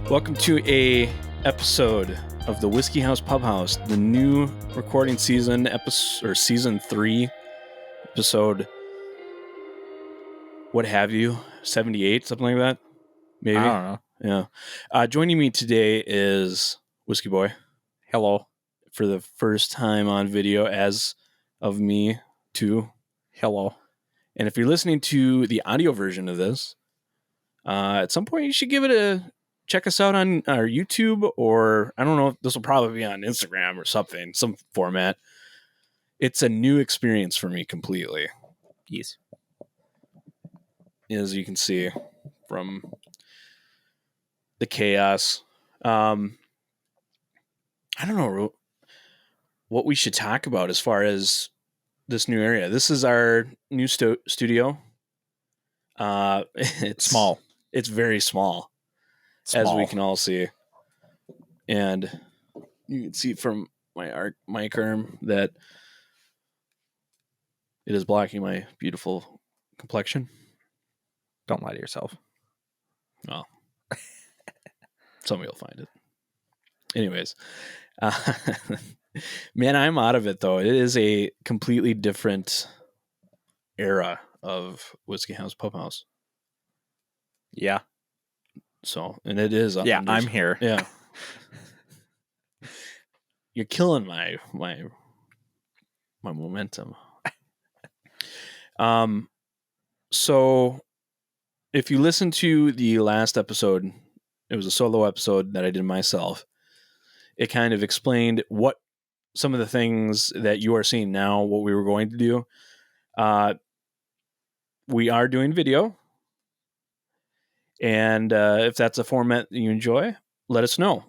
Welcome to a episode of the Whiskey House Pub House, the new recording season, season 3, episode, what have you, 78, something like that, maybe. I don't know. Yeah. Joining me today is Whiskey Boy. Hello. For the first time on video, as of me too. Hello. And if you're listening to the audio version of this, at some point you should check us out on our YouTube, or I don't know, this will probably be on Instagram or something, some format. It's a new experience for me completely. Yes. As you can see from the chaos. I don't know what we should talk about as far as this new area. This is our new studio. It's small. It's very small. As we can all see. And you can see from my mic arm that it is blocking my beautiful complexion. Don't lie to yourself. Well, somebody will find it. Anyways, man, I'm out of it, though. It is a completely different era of Whiskey House Pub House. Yeah. So, and it is. Yeah, I'm here. Yeah. You're killing my momentum. So if you listen to the last episode, it was a solo episode that I did myself. It kind of explained what some of the things that you are seeing now, what we were going to do. We are doing video. And if that's a format that you enjoy, let us know.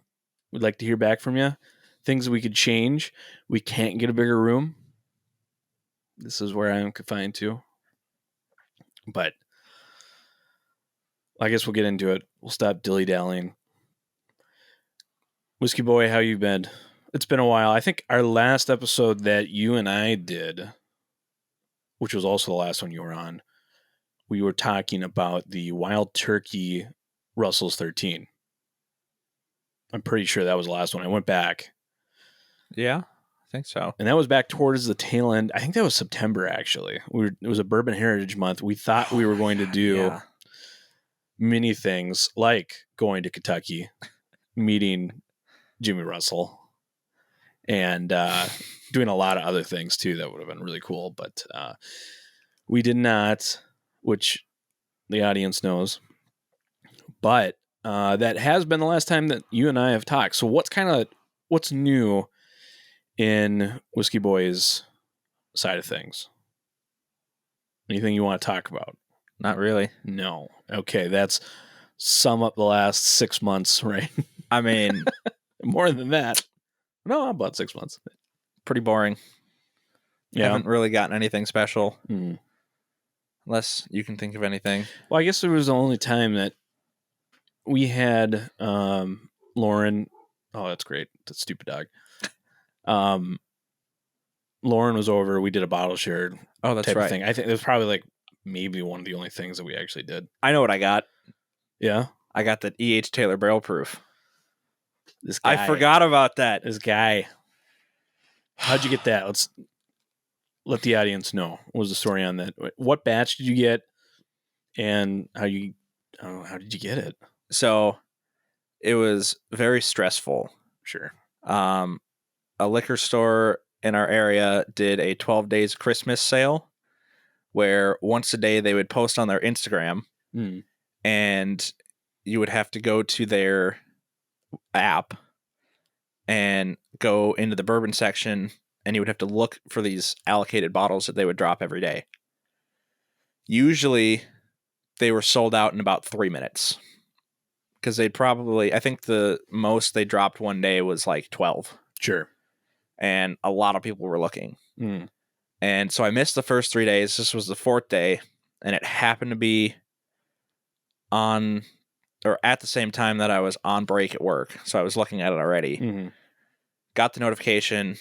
We'd like to hear back from you. Things we could change. We can't get a bigger room. This is where I am confined to. But I guess we'll get into it. We'll stop dilly-dallying. Whiskey Boy, how you been? It's been a while. I think our last episode that you and I did, which was also the last one you were on, we were talking about the Wild Turkey Russell's 13. I'm pretty sure that was the last one. I went back. Yeah, I think so. And that was back towards the tail end. I think that was September, actually. It was a Bourbon Heritage Month. We thought we were going to do many things, like going to Kentucky, meeting Jimmy Russell, and doing a lot of other things, too, that would have been really cool. But we did not, which the audience knows. But that has been the last time that you and I have talked. So what's new in Whiskey Boy's side of things? Anything you want to talk about? Not really. No. Okay, that's sum up the last 6 months, right? I mean, more than that. No, about 6 months. Pretty boring. Yeah. Haven't really gotten anything special. Mm. Unless you can think of anything. Well, I guess there was the only time that we had Lauren. Oh, that's great. That stupid dog. Lauren was over. We did a bottle share. Oh, that's right. Thing. I think it was probably like maybe one of the only things that we actually did. I know what I got. Yeah? I got the E.H. Taylor Barrel Proof. This guy. I forgot about that. This guy. How'd you get that? Let's let the audience know. What was the story on that? What batch did you get? And how did you get it? So it was very stressful. Sure. A liquor store in our area did a 12 days Christmas sale where once a day they would post on their Instagram and you would have to go to their app and go into the bourbon section and you would have to look for these allocated bottles that they would drop every day. Usually they were sold out in about 3 minutes because I think the most they dropped one day was like 12. Sure. And a lot of people were looking. And so I missed the first 3 days. This was the 4th day, and it happened to be on or at the same time that I was on break at work. So I was looking at it already. Got the notification,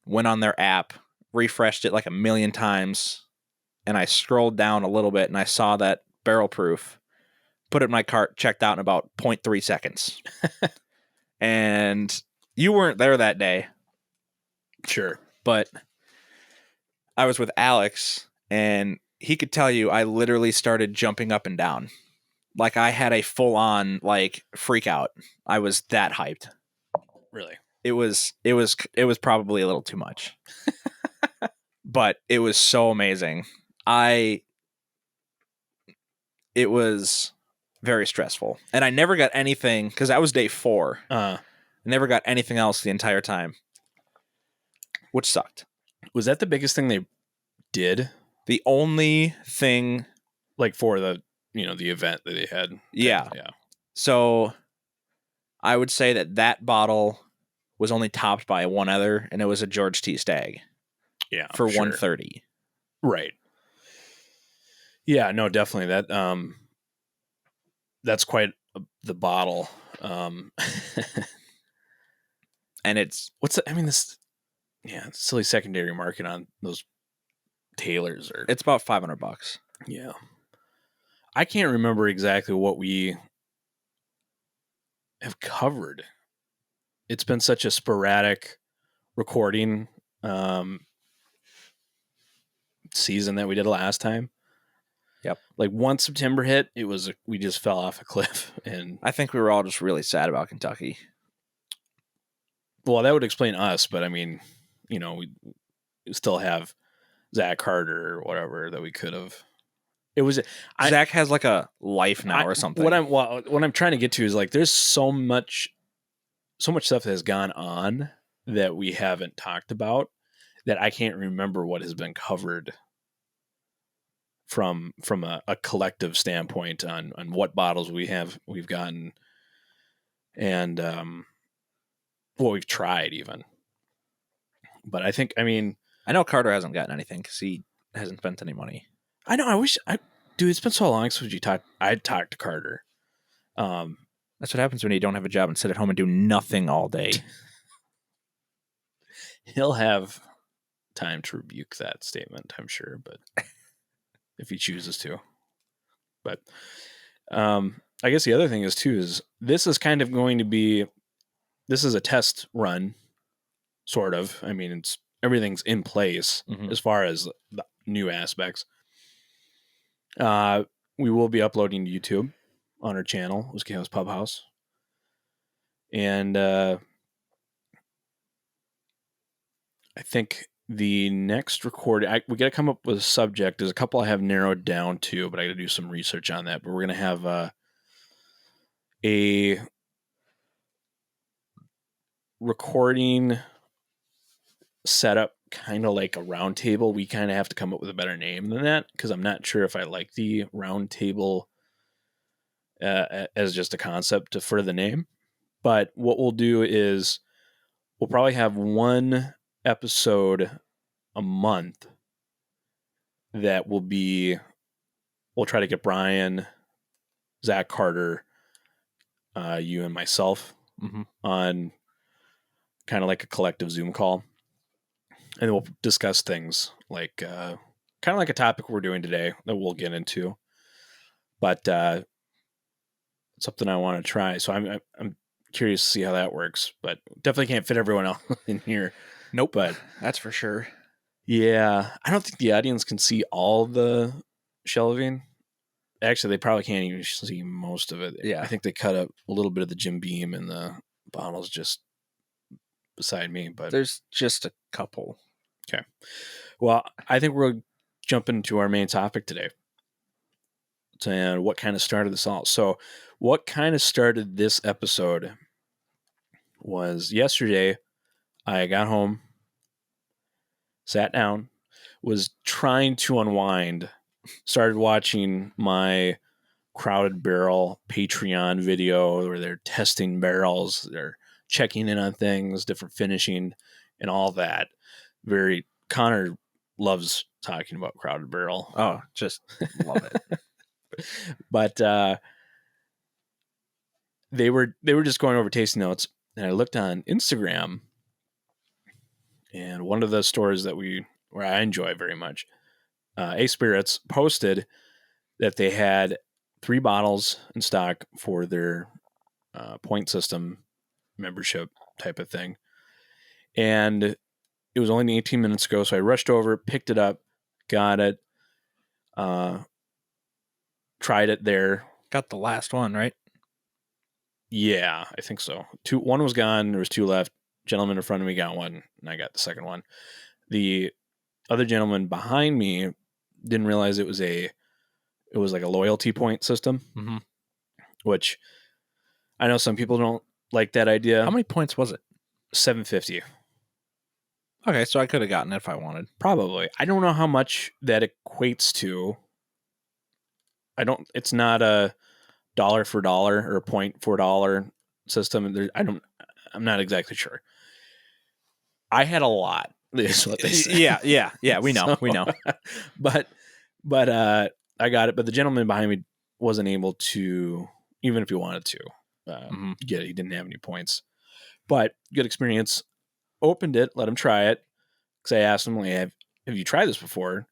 went on their app, refreshed it like 1,000,000 times, and I scrolled down a little bit and I saw that barrel proof put it in my cart, checked out in about 0.3 seconds. And you weren't there that day. Sure. But I was with Alex, and he could tell you I literally started jumping up and down. Like I had a full-on like freak out. I was that hyped. Really? It was probably a little too much. But it was so amazing. It was very stressful. And I never got anything, because that was day 4. I never got anything else the entire time, which sucked. Was that the biggest thing they did? The only thing, like for the the event that they had. Yeah. Yeah. So I would say that bottle was only topped by one other, and it was a George T. Stagg. Yeah. For sure. $130. Right. Yeah, no, definitely. That's quite the bottle. And it's it's silly secondary market on those Taylors it's about $500. Yeah. I can't remember exactly what we have covered. It's been such a sporadic recording season that we did last time. Yep. Like once September hit, we just fell off a cliff, and I think we were all just really sad about Kentucky. Well, that would explain us, but I mean, we still have Zach Carter or whatever that we could have. It was Zach has like a life now or something. What I'm trying to get to is like there's so much stuff that has gone on that we haven't talked about that I can't remember what has been covered from a collective standpoint on what bottles we've gotten and what we've tried even. But I know Carter hasn't gotten anything because he hasn't spent any money. I know. Dude, it's been so long since I talked to Carter. That's what happens when you don't have a job and sit at home and do nothing all day. He'll have time to rebuke that statement, I'm sure, but if he chooses to. But I guess the other thing is this is kind of going to be, this is a test run, sort of. I mean, everything's in place as far as the new aspects. We will be uploading to YouTube on our channel, Whiskey House Pub House. And I think the next recording, we got to come up with a subject. There's a couple I have narrowed down to, but I got to do some research on that. But we're going to have a recording setup, kind of like a round table. We kind of have to come up with a better name than that because I'm not sure if I like the round table as just a concept for the name. But what we'll do is we'll probably have one episode a month that will be, we'll try to get Brian, Zach Carter, you and myself on kind of like a collective Zoom call. And then we'll discuss things like kind of like a topic we're doing today that we'll get into. But something I want to try. So I'm curious to see how that works. But definitely can't fit everyone else in here. Nope. But that's for sure. Yeah. I don't think the audience can see all the shelving. Actually, they probably can't even see most of it. Yeah. I think they cut up a little bit of the Jim Beam and the bottles just beside me. But there's just a couple. Okay. Well, I think we'll jump into our main topic today. And what kind of started this all? So what kind of started this episode was yesterday I got home, sat down, was trying to unwind, started watching my Crowded Barrel Patreon video where they're testing barrels, they're checking in on things, different finishing and all that. Connor loves talking about Crowded Barrel. Oh, just love it. But they were just going over tasting notes, and I looked on Instagram, and one of the stores where I enjoy very much, A Spirits, posted that they had 3 bottles in stock for their point system membership type of thing. And it was only 18 minutes ago, so I rushed over, picked it up, got it, tried it there. Got the last one, right? Yeah, I think so. One was gone. There was 2 left. Gentleman in front of me got one, and I got the second one. The other gentleman behind me didn't realize it was like a loyalty point system, which I know some people don't like that idea. How many points was it? 750. Okay, so I could have gotten it if I wanted. Probably. I don't know how much that equates to. It's not a dollar for dollar or a point for dollar system. I'm not exactly sure. I had a lot, is what they say. Yeah. We know. We know. But I got it. But the gentleman behind me wasn't able to, even if he wanted to, get it. He didn't have any points. But good experience. Opened it, let him try it. Because I asked him, like, have you tried this before?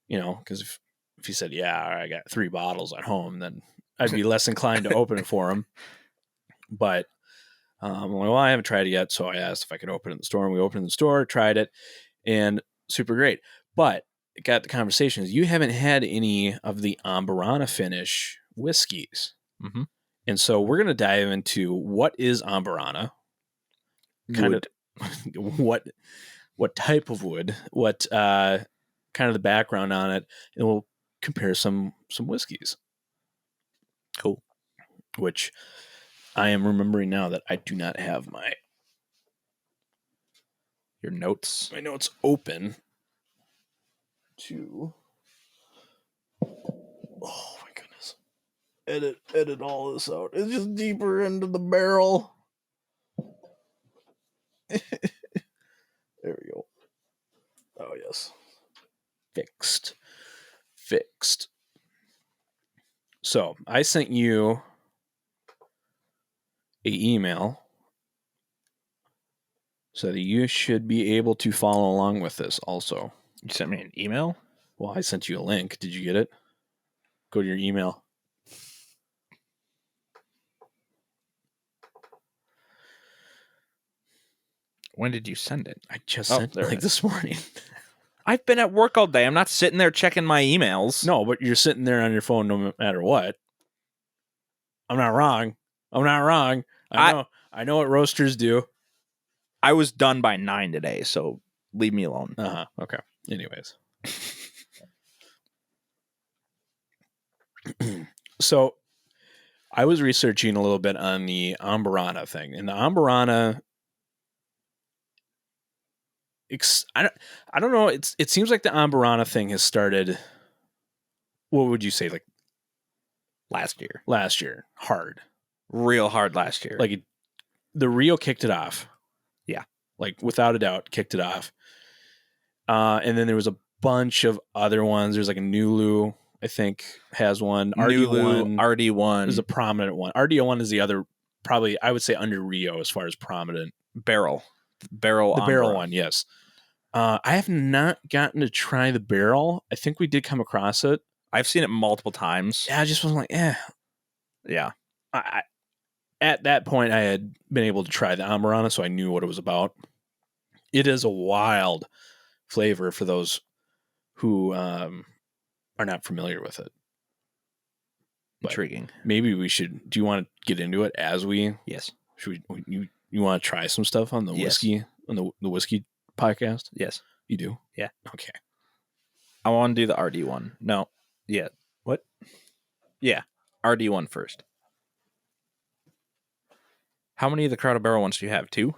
Because if he said, yeah, I got 3 bottles at home, then I'd be less inclined to open it for him. But I'm like, well, I haven't tried it yet. So I asked if I could open it in the store. And we opened it in the store, tried it, and super great. But it got the conversation is you haven't had any of the Amburana finish whiskeys. Mm-hmm. And so we're going to dive into what is Amburana, what type of wood, what kind of the background on it, and we'll compare some whiskeys. Cool. Which I am remembering now that I do not have my notes open to. Oh my goodness. Edit all this out. It's just deeper into the barrel. There we go. Oh yes. Fixed. So I sent you an email so that you should be able to follow along with this also. You sent me an email? Well, I sent you a link. Did you get it? Go to your email. When did you send it? I just sent it this morning. I've been at work all day. I'm not sitting there checking my emails. No, but you're sitting there on your phone no matter what. I'm not wrong. I know what roasters do. I was done by 9 today, so leave me alone. Okay. Anyways. So I was researching a little bit on the Amburana thing. And the Amburana, I don't know. It seems like the Amburana thing has started, what would you say, like last year? Hard. Real hard last year. Like the Rio kicked it off. Yeah. Like without a doubt, kicked it off. And then there was a bunch of other ones. There's like a Nulu, I think, has one. RD1 is a prominent one. RD1 is the other, probably, I would say, under Rio as far as prominent. Barrel one, yes. I have not gotten to try the barrel. I think we did come across it. I've seen it multiple times. Yeah, I just wasn't like, Yeah. At that point, I had been able to try the Amburana, so I knew what it was about. It is a wild flavor for those who are not familiar with it. But intriguing. Maybe we should. Do you want to get into it as we? Yes. Should we? You want to try some stuff on the whiskey on the whiskey podcast? Yes. You do? Yeah. Okay. I want to do the RD1. No. Yeah. What? Yeah. RD1 first. How many of the Crowder Barrel ones do you have? 2?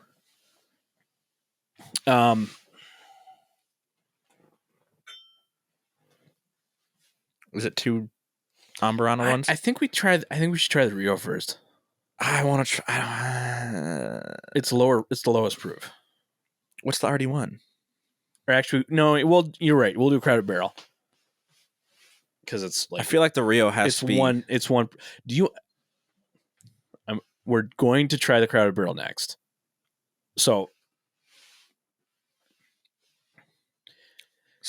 Is it 2 Amburana ones? I think we should try the Rio first. I want to try. It's lower. It's the lowest proof. What's the RD1? Or actually, no. Well, you're right. We'll do Crowder Barrel because it's like, I feel like the Rio has to be one. It's one. Do you? We're going to try the Crowder Barrel next. So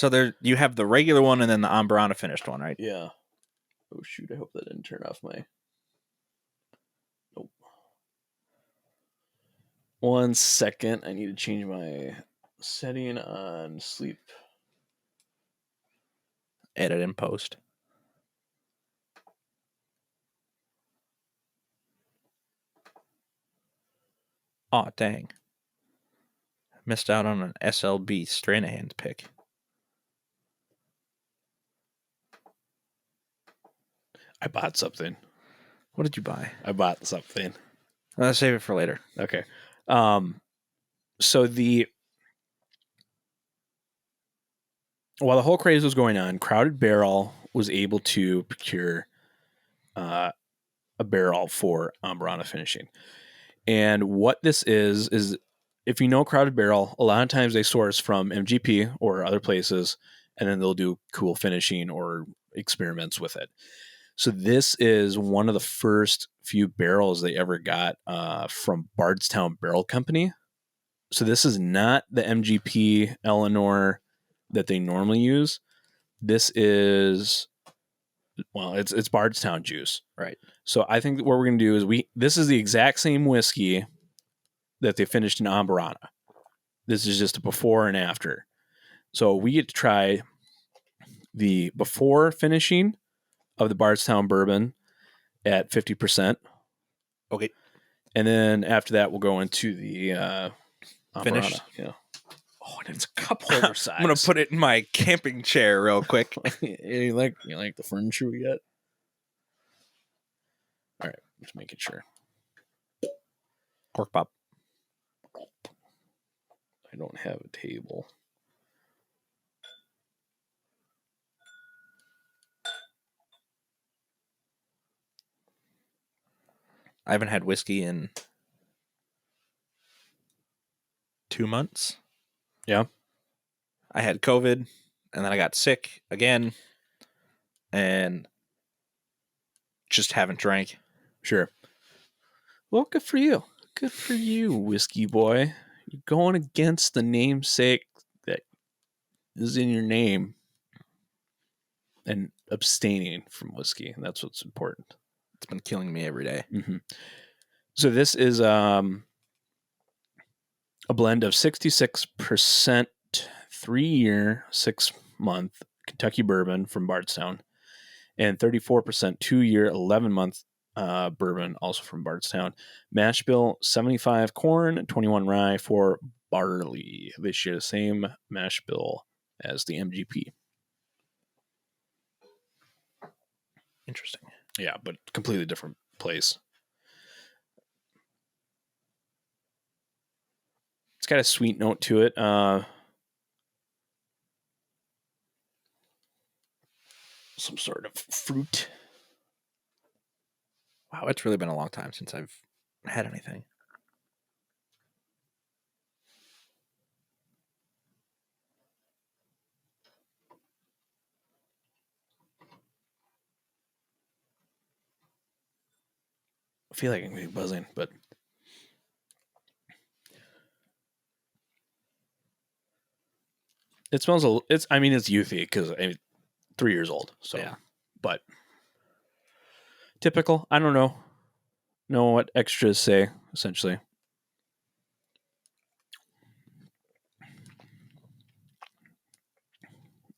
there you have the regular one and then the Amburana finished one, right? Yeah. Oh shoot! I hope that didn't turn off my. Nope. 1 second. I need to change my setting on sleep. Edit and post. Aw, dang. Missed out on an SLB Stranahan's pick. I bought something. What did you buy? I bought something. Let's save it for later. Okay. So while the whole craze was going on, Crowded Barrel was able to procure a barrel for Amburana finishing. And what this is if you know Crowded Barrel, a lot of times they source from MGP or other places, and then they'll do cool finishing or experiments with it. So this is one of the first few barrels they ever got from Bardstown Barrel Company. So this is not the MGP Eleanor that they normally use. This is, well, it's Bardstown juice. Right. So I think that what we're going to do is this is the exact same whiskey that they finished in Amburana. This is just a before and after. So we get to try the before finishing of the Bardstown bourbon at 50%. Okay. And then after that, we'll go into the Finished. Yeah. Oh, and it's a cup holder size. I'm gonna put it in my camping chair real quick. you like the furniture we got? All right, just making sure. Cork pop. I don't have a table. I haven't had whiskey in 2 months. Yeah. I had COVID, and then I got sick again, and just haven't drank. Sure. Well, good for you. Good for you, whiskey boy. You're going against the namesake that is in your name and abstaining from whiskey. And that's what's important. It's been killing me every day. Mm-hmm. So this is a blend of 66% 3-year, 6-month Kentucky bourbon from Bardstown and 34% 2-year, 11-month bourbon, also from Bardstown. Mash bill 75 corn, 21 rye, 4 barley. They share the same mash bill as the MGP. Interesting. Yeah, but completely different place. It's got a sweet note to it. Some sort of fruit. Wow, it's really been a long time since I've had anything. I feel like I'm going to be buzzing, but it smells it's youthy because 3 years old. So, yeah. But typical. I don't know what extras say, essentially.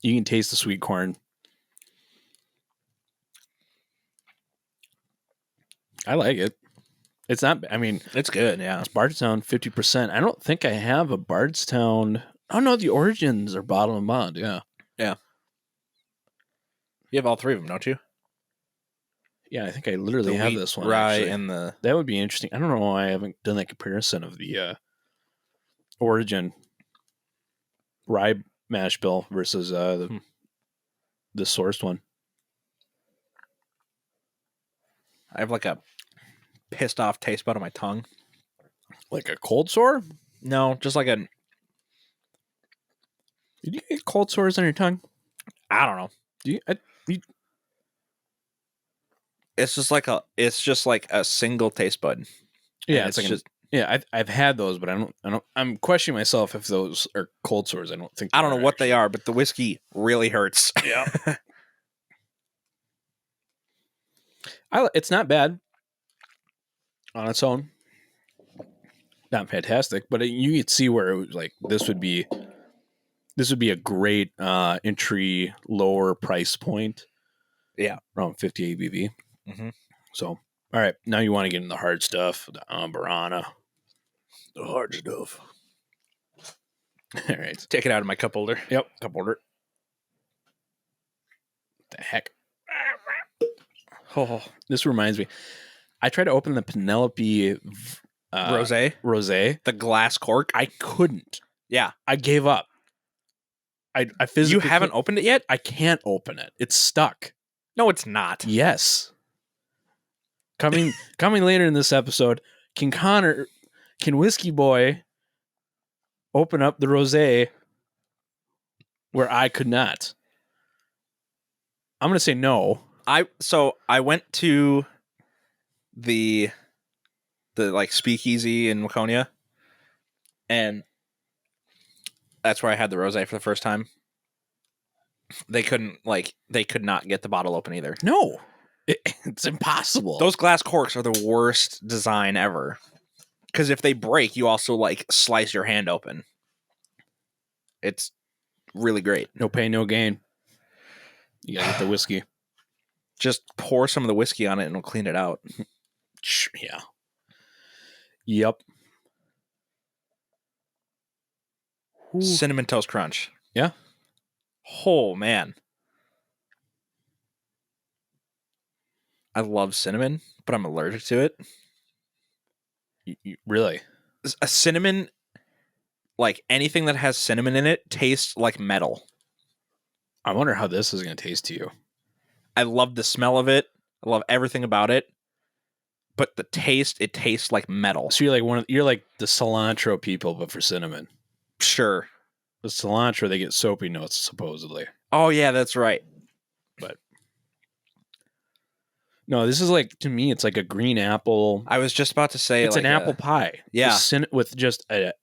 You can taste the sweet corn. I like it. It's not, it's good, yeah. It's Bardstown 50%. I don't think I have a Bardstown. Oh, no, the Origins are bottle and bond, yeah. Yeah. You have all 3 of them, don't you? Yeah, I think I literally have this one. Rye actually. and the... That would be interesting. I don't know why I haven't done that comparison of the Origin rye mash bill versus the sourced one. I have like a pissed off taste bud on my tongue. Like a cold sore? No, just like a... Did you get cold sores on your tongue? I don't know. Do you? It's just like a single taste bud. Yeah, it's like just... I've had those, but I don't. I'm questioning myself if those are cold sores. I don't think. I don't know what they are, but the whiskey really hurts. Yeah. It's not bad on its own. Not fantastic, but you could see where it was like this would be a great entry lower price point. Yeah, around 50 ABV. Mm-hmm. So, all right, now you want to get in the hard stuff, the Amburana, the hard stuff. All right, take it out of my cup holder. Yep, cup holder. The heck. Oh, this reminds me. I tried to open the Penelope Rosé, the glass cork. I couldn't. Yeah, I gave up. I physically. You haven't opened it yet? I can't open it. It's stuck. No, it's not. Yes. Coming later in this episode, can Whiskey Boy open up the rosé where I could not? I'm going to say no. I went to the like speakeasy in Waconia, and that's where I had the rosé for the first time. They could not get the bottle open either. No. It's impossible. Those glass corks are the worst design ever. Because if they break, you also like slice your hand open. It's really great. No pain, no gain. You gotta get the whiskey. Just pour some of the whiskey on it and it'll clean it out. Yeah. Yep. Ooh. Cinnamon Toast Crunch. Yeah. Oh, man. I love cinnamon, but I'm allergic to it. Really? A cinnamon, like anything that has cinnamon in it, tastes like metal. I wonder how this is going to taste to you. I love the smell of it. I love everything about it. But the taste, it tastes like metal. So you're like the cilantro people, but for cinnamon. Sure. With cilantro, they get soapy notes, supposedly. Oh, yeah, that's right. But no, this is like, to me, it's like a green apple. I was just about to say it's like an apple pie. Yeah. With just a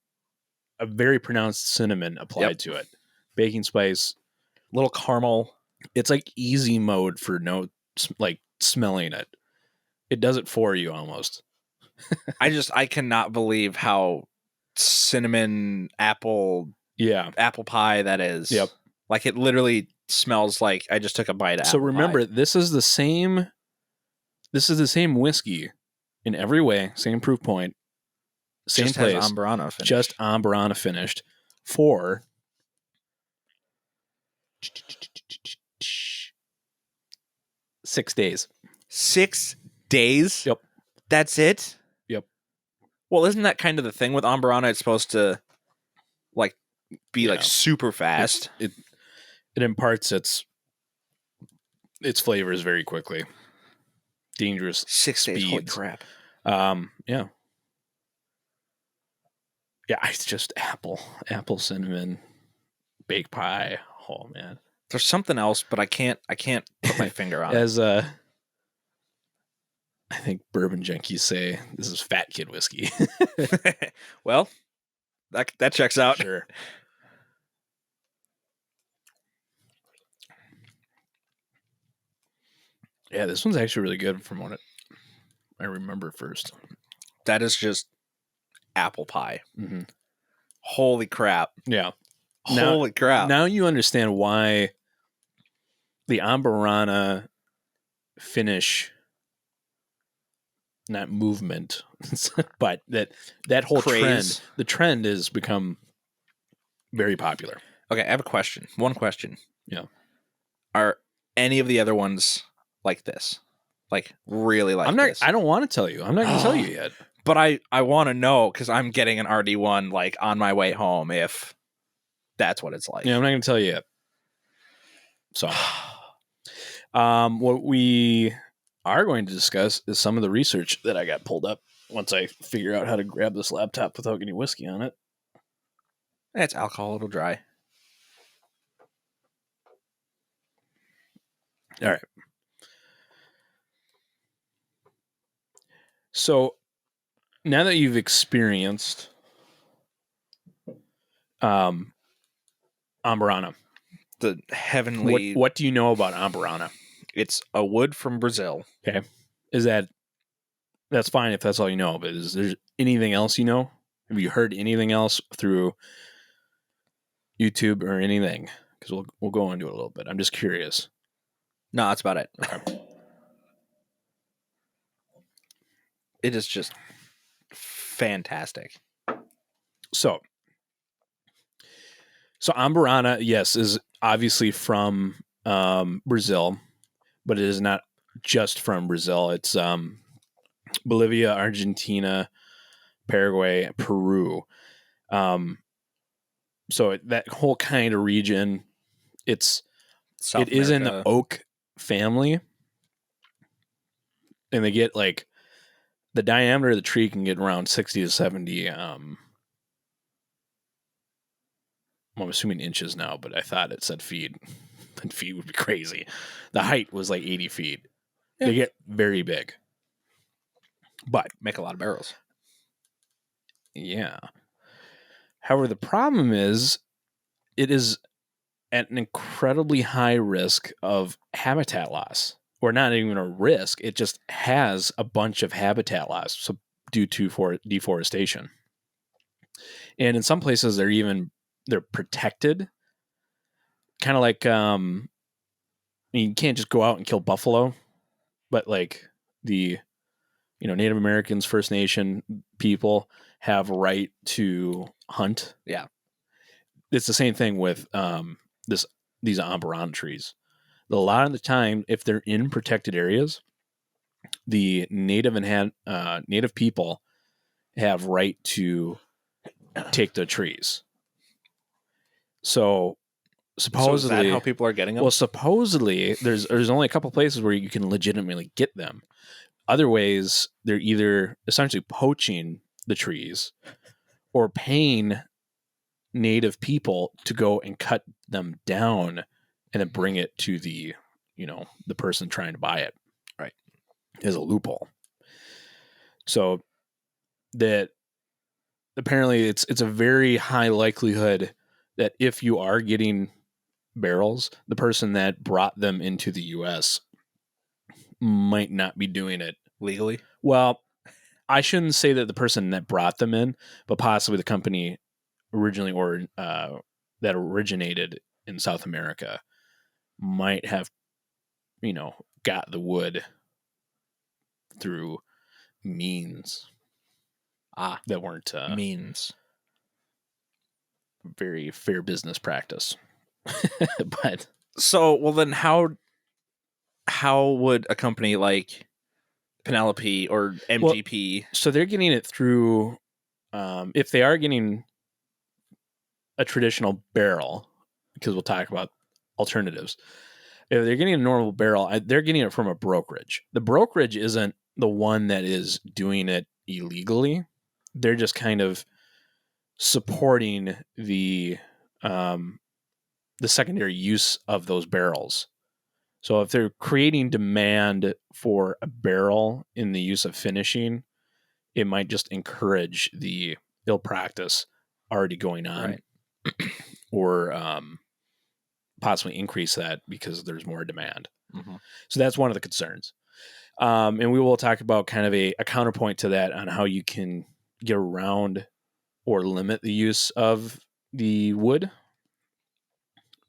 very pronounced cinnamon applied to it. Baking spice. Little caramel. It's like easy mode for like smelling it. It does it for you almost. I cannot believe how cinnamon apple pie that is. Yep. Like it literally smells like I just took a bite of So remember, pie. this is the same whiskey in every way, same proof point, same just place. Has Amburana finished. Just Amburana finished for 6 days. 6 days? Yep. That's it? Yep. Well, isn't that kind of the thing with Amburana? It's supposed to like be like super fast. It imparts its flavors very quickly. Dangerous. 6 days. Speeds. Holy crap. Yeah. Yeah, it's just apple, cinnamon, baked pie. Oh man. There's something else, but I can't put my finger on it. As I think bourbon junkies say, this is fat kid whiskey. Well, that checks out. Sure. Yeah, this one's actually really good from what I remember first. That is just apple pie. Mm-hmm. Holy crap. Yeah. Holy crap. Now you understand why the Amburana finish, not movement, but that whole craze. the trend has become very popular. Okay, I have a question. One question. Yeah. Are any of the other ones like this? Like really like this? I don't want to tell you. I'm not going to tell you yet. But I want to know because I'm getting an RD1 like on my way home if that's what it's like. Yeah, I'm not going to tell you yet. So, what we are going to discuss is some of the research that I got pulled up once I figure out how to grab this laptop without getting whiskey on it. It's alcohol. It'll dry. All right. So, now that you've experienced Amburana, the heavenly... What do you know about Amburana? It's a wood from Brazil. Okay. Is that's fine if that's all you know, but is there anything else you know? Have you heard anything else through YouTube or anything? Because we'll go into it a little bit. I'm just curious. No, that's about it. Okay. It is just fantastic. So Amburana, yes, is obviously from Brazil, but it is not just from Brazil. It's Bolivia, Argentina, Paraguay, Peru. So that whole kind of region, it is in the oak family, and they get like the diameter of the tree can get around 60 to 70. I'm assuming inches now, but I thought it said feet. And feet would be crazy. The height was like 80 feet. Yeah. They get very big, but make a lot of barrels. Yeah. However, the problem is it is at an incredibly high risk of habitat loss, or not even a risk. It just has a bunch of habitat loss due to deforestation. And in some places, they're protected. Kind of like, you can't just go out and kill buffalo, but like the, Native Americans, First Nation people have right to hunt. Yeah. It's the same thing with these Amburana trees. A lot of the time, if they're in protected areas, the native people have right to take the trees. So supposedly, is that how people are getting them? Well, supposedly there's only a couple places where you can legitimately get them. Other ways, they're either essentially poaching the trees or paying native people to go and cut them down and then bring it to the person trying to buy it, right, as a loophole. So that apparently it's a very high likelihood that if you are getting barrels, the person that brought them into the US might not be doing it legally. Well, I shouldn't say that the person that brought them in, but possibly the company originally or that originated in South America might have, got the wood through means that weren't means very fair business practice. But well then how would a company like Penelope or MGP? Well, so they're getting it through if they are getting a traditional barrel, because we'll talk about alternatives. If they're getting a normal barrel, they're getting it from a brokerage. The brokerage isn't the one that is doing it illegally. They're just kind of supporting the secondary use of those barrels. So if they're creating demand for a barrel in the use of finishing, it might just encourage the ill practice already going on, right. Or possibly increase that because there's more demand. Mm-hmm. So that's one of the concerns. And we will talk about kind of a counterpoint to that on how you can get around or limit the use of the wood.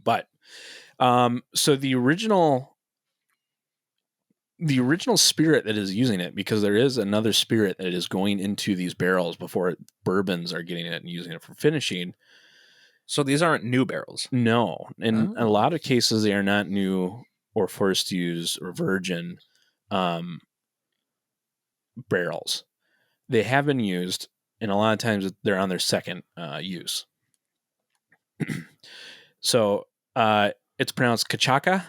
But so the original spirit that is using it, because there is another spirit that is going into these barrels before bourbons are getting it and using it for finishing. So these aren't new barrels? No. In a lot of cases, they are not new or first use or virgin barrels. They have been used, and a lot of times they're on their second use. So it's pronounced cachaca.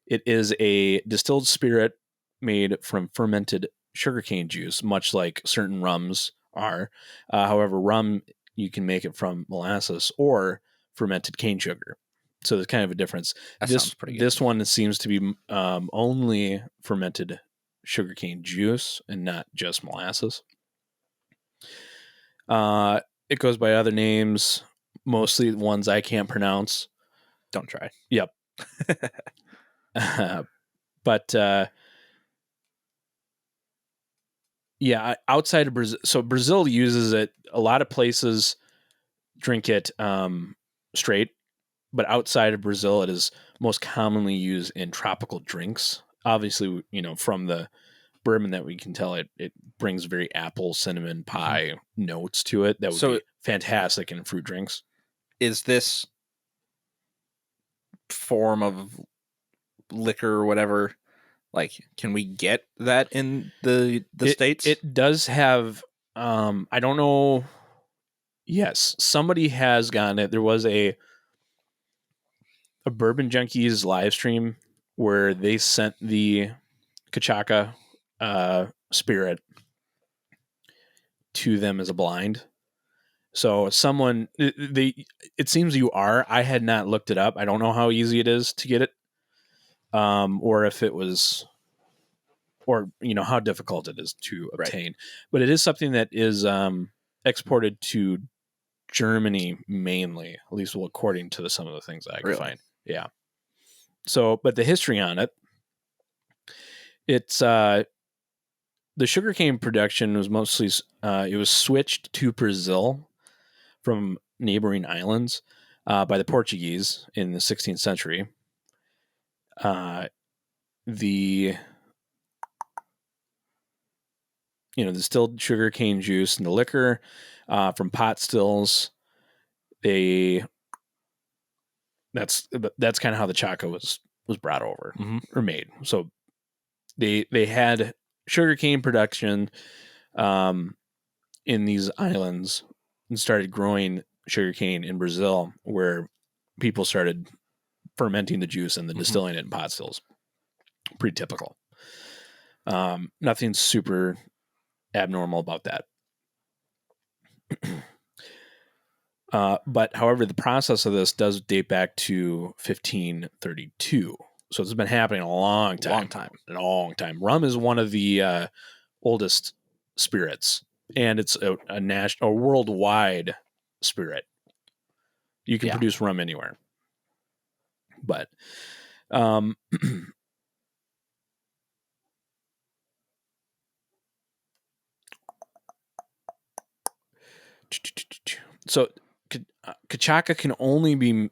It is a distilled spirit made from fermented sugarcane juice, much like certain rums are. However, rum, you can make it from molasses or fermented cane sugar. So there's kind of a difference. Sounds pretty good. This one seems to be only fermented sugarcane juice and not just molasses. It goes by other names, mostly ones I can't pronounce. Don't try. Yep. But Yeah, outside of Brazil. So Brazil uses it. A lot of places drink it straight, but outside of Brazil, it is most commonly used in tropical drinks. Obviously, from the bourbon that we can tell, it brings very apple, cinnamon pie notes to it. That would be fantastic in fruit drinks. Is this form of liquor or whatever, like, can we get that in the States? It does have, I don't know. Yes, somebody has gotten it. There was a Bourbon Junkies live stream where they sent the Cachaca spirit to them as a blind. So someone, it seems you are. I had not looked it up. I don't know how easy it is to get it, or if it was, or how difficult it is to obtain. Right. But it is something that is exported to Germany mainly, at least according to some of the things I could find. Yeah. So, but the history on it, it's the sugarcane production was mostly it was switched to Brazil from neighboring islands by the Portuguese in the 16th century. The distilled sugarcane juice and the liquor from pot stills. That's kind of how the Chaco was brought over or made. So they had sugarcane production in these islands and started growing sugarcane in Brazil, where people started fermenting the juice and then distilling it in pot stills. Pretty typical. Nothing super abnormal about that. But however, the process of this does date back to 1532. So it's been happening a long time. Rum is one of the oldest spirits, and it's a worldwide spirit. You can produce rum anywhere. But so Cachaca can only be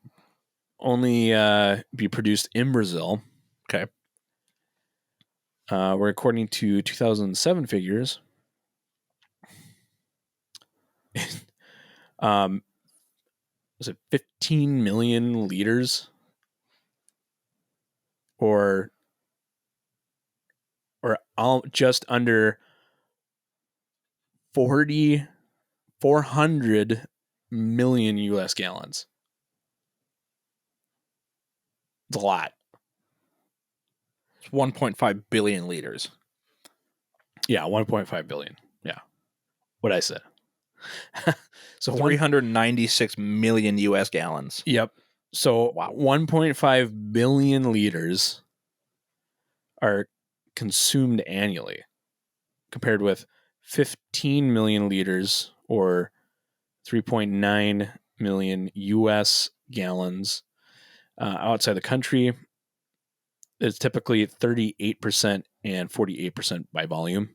produced in Brazil. Okay. Where according to 2007 figures, was it 15 million liters, or just under 400 million U.S. gallons. It's a lot. It's 1.5 billion liters. Yeah, 1.5 billion. Yeah. What I said. So 396 million U.S. gallons. Yep. So 1.5 billion liters are consumed annually, compared with 15 million liters or 3.9 million U.S. gallons outside the country. It's typically 38% and 48% by volume.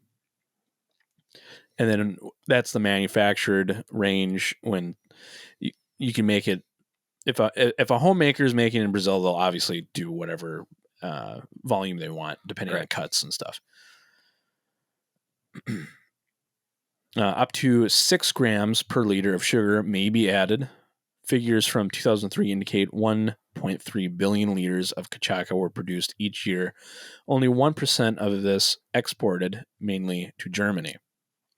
And then that's the manufactured range. When you can make it, if a homemaker is making it in Brazil, they'll obviously do whatever volume they want, depending on cuts and stuff. Up to 6 grams per liter of sugar may be added. Figures from 2003 indicate 1.3 billion liters of cachaca were produced each year. Only 1% of this exported, mainly to Germany.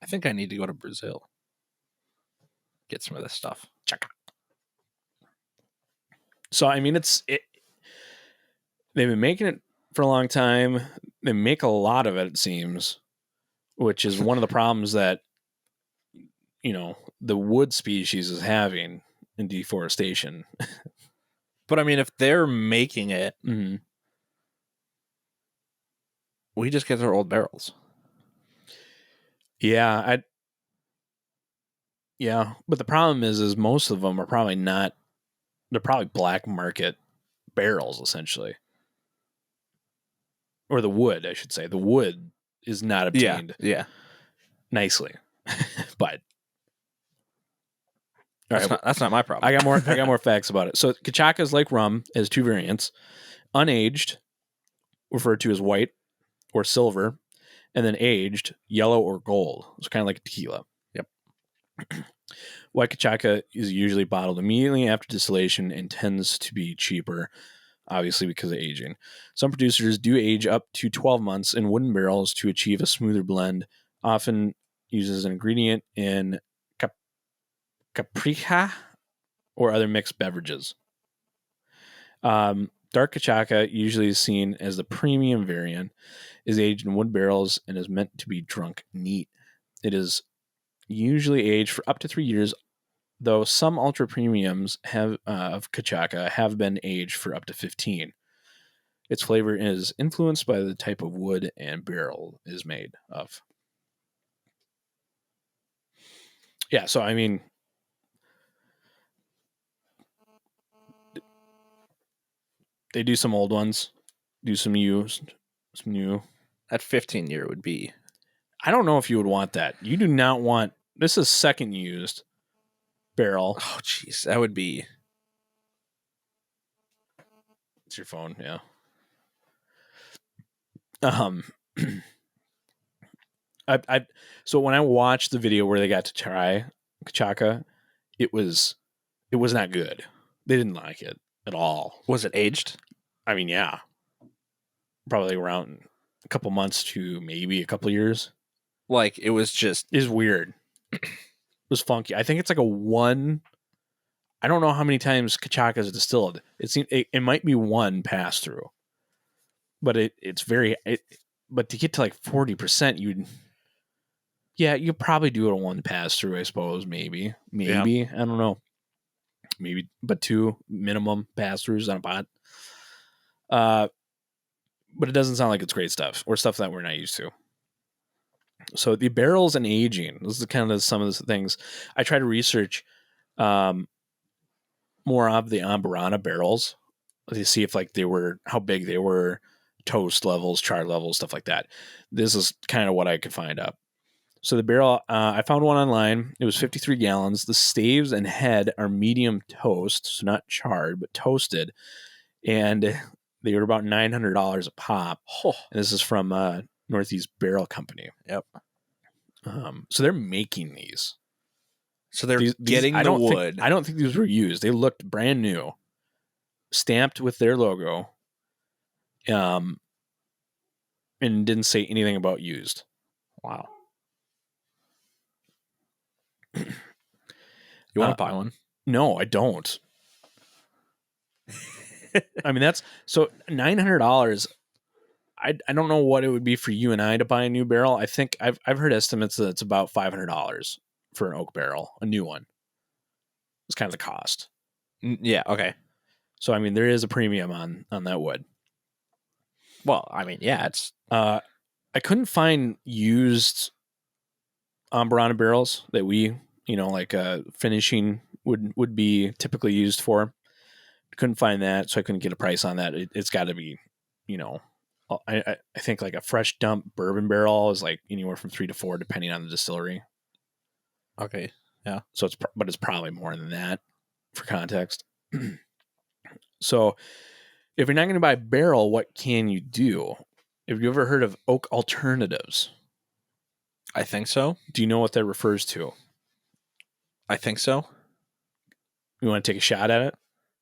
I think I need to go to Brazil. Get some of this stuff. So, I mean, they've been making it for a long time. They make a lot of it seems, which is one of the problems that, the wood species is having in deforestation. But I mean, if they're making it, we just get our old barrels. Yeah, but the problem is most of them are probably not. They're probably black market barrels, essentially, or the wood, I should say. The wood is not obtained. Yeah. nicely. But that's not my problem. I got more facts about it. So Kachaka is like rum. It has two variants: unaged, referred to as white or silver, and then aged, yellow or gold. It's kind of like a tequila. Yep. White Kachaka is usually bottled immediately after distillation and tends to be cheaper, obviously because of aging. Some producers do age up to 12 months in wooden barrels to achieve a smoother blend, often uses an ingredient in capricha or other mixed beverages. Dark Kachaka, usually is seen as the premium variant, is aged in wood barrels and is meant to be drunk neat. It is usually aged for up to 3 years, though some ultra premiums of Kachaka have been aged for up to 15. Its flavor is influenced by the type of wood and barrel is made of. Yeah, so I mean, they do some old ones, do some used, some new. That 15-year would be. I don't know if you would want that. You do not want. This is second used barrel. Oh, jeez, that would be. It's your phone, yeah. So when I watched the video where they got to try Kachaka, it was not good. They didn't like it at all. Was it aged? I mean, yeah, probably around a couple months to maybe a couple years. Like it was just is weird. It was funky. I think it's like a one. I don't know how many times Kachaka is distilled. It might be one pass through, but it's very. But to get to like 40%, you'd probably do it on one pass through. I suppose maybe yeah. I don't know. Maybe, but 2 minimum pass throughs on a pot. But it doesn't sound like it's great stuff or stuff that we're not used to. So the barrels and aging, this is kind of some of the things I try to research more of the Amburana barrels to see if how big they were, toast levels, char levels, stuff like that. This is kind of what I could find up. So the barrel, I found one online. It was 53 gallons. The staves and head are medium toast, so not charred, but toasted. And they were about $900 a pop. Oh. And this is from Northeast Barrel Company. Yep. So they're making these. So they're getting the wood. I don't think these were used. They looked brand new, stamped with their logo, and didn't say anything about used. Wow. You want to buy one? No, I don't. I mean, that's so $900. I don't know what it would be for you and I to buy a new barrel. I think I've heard estimates that it's about $500 for an oak barrel, a new one. It's kind of the cost. Yeah. Okay. So I mean, there is a premium on that wood. Well, I mean, yeah, it's. I couldn't find used Amburana barrels that we, like finishing would be typically used for. Couldn't find that, so I couldn't get a price on that. It's got to be, I think like a fresh dump bourbon barrel is like anywhere from 3 to 4, depending on the distillery. Okay, yeah. So it's probably more than that for context. So if you're not going to buy a barrel, what can you do? Have you ever heard of oak alternatives? I think so. Do you know what that refers to? I think so. You want to take a shot at it?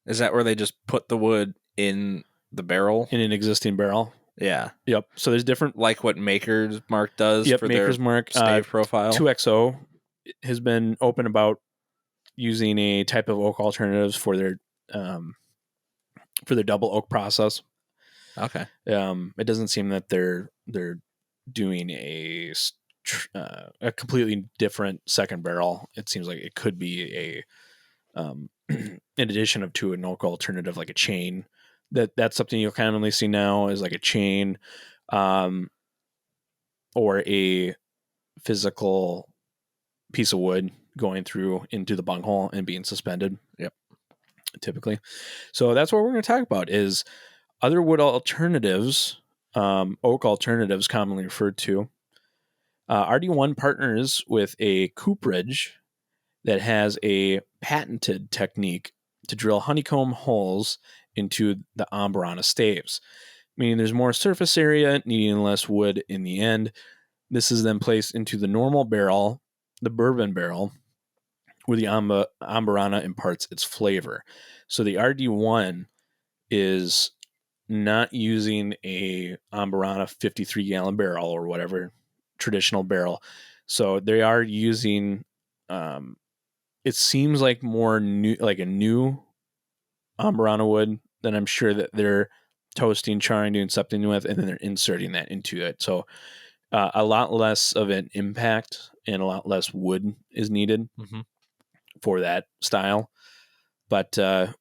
Is that where they just put the wood in the barrel? In an existing barrel? Yeah. Yep. So there's different... Like what Maker's Mark does for Maker's their Mark, stave profile. 2XO has been open about using a type of oak alternatives for their double oak process. Okay. It doesn't seem that they're doing a completely different second barrel. It seems like it could be in addition to an oak alternative, like a chain. That's something you'll commonly see now is like a chain, or a physical piece of wood going through into the bunghole and being suspended. Yep. Typically. So that's what we're going to talk about is other wood alternatives, oak alternatives commonly referred to. RD1 partners with a cooperage that has a patented technique to drill honeycomb holes into the Amburana staves, meaning there's more surface area, needing less wood in the end. This is then placed into the normal barrel, the bourbon barrel, where the Amburana imparts its flavor. So the RD1 is not using a Amburana 53-gallon barrel or whatever traditional barrel. So they are using, it seems like more new, like a new Amburana wood. Then I'm sure that they're toasting, charring, doing something with, and then they're inserting that into it. So a lot less of an impact and a lot less wood is needed for that style. But now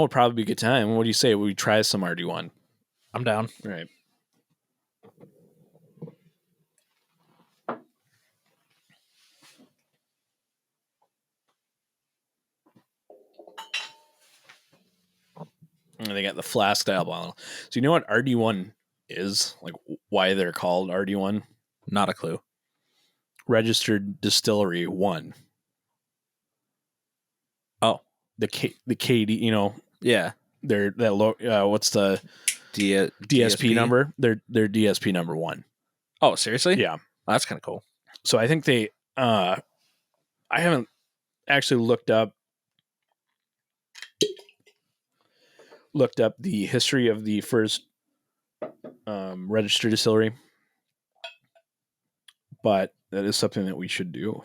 would probably be a good time. What do you say? We try some RD1? I'm down. All right. And they got the flask style bottle. So you know what RD1 is? Like why they're called RD1? Not a clue. Registered Distillery 1. Oh, the KD, you know. Yeah. They're that what's the DSP number? Their DSP number 1. Oh, seriously? Yeah. Oh, that's kind of cool. So I think they I haven't actually looked up the history of the first registered distillery, but that is something that we should do.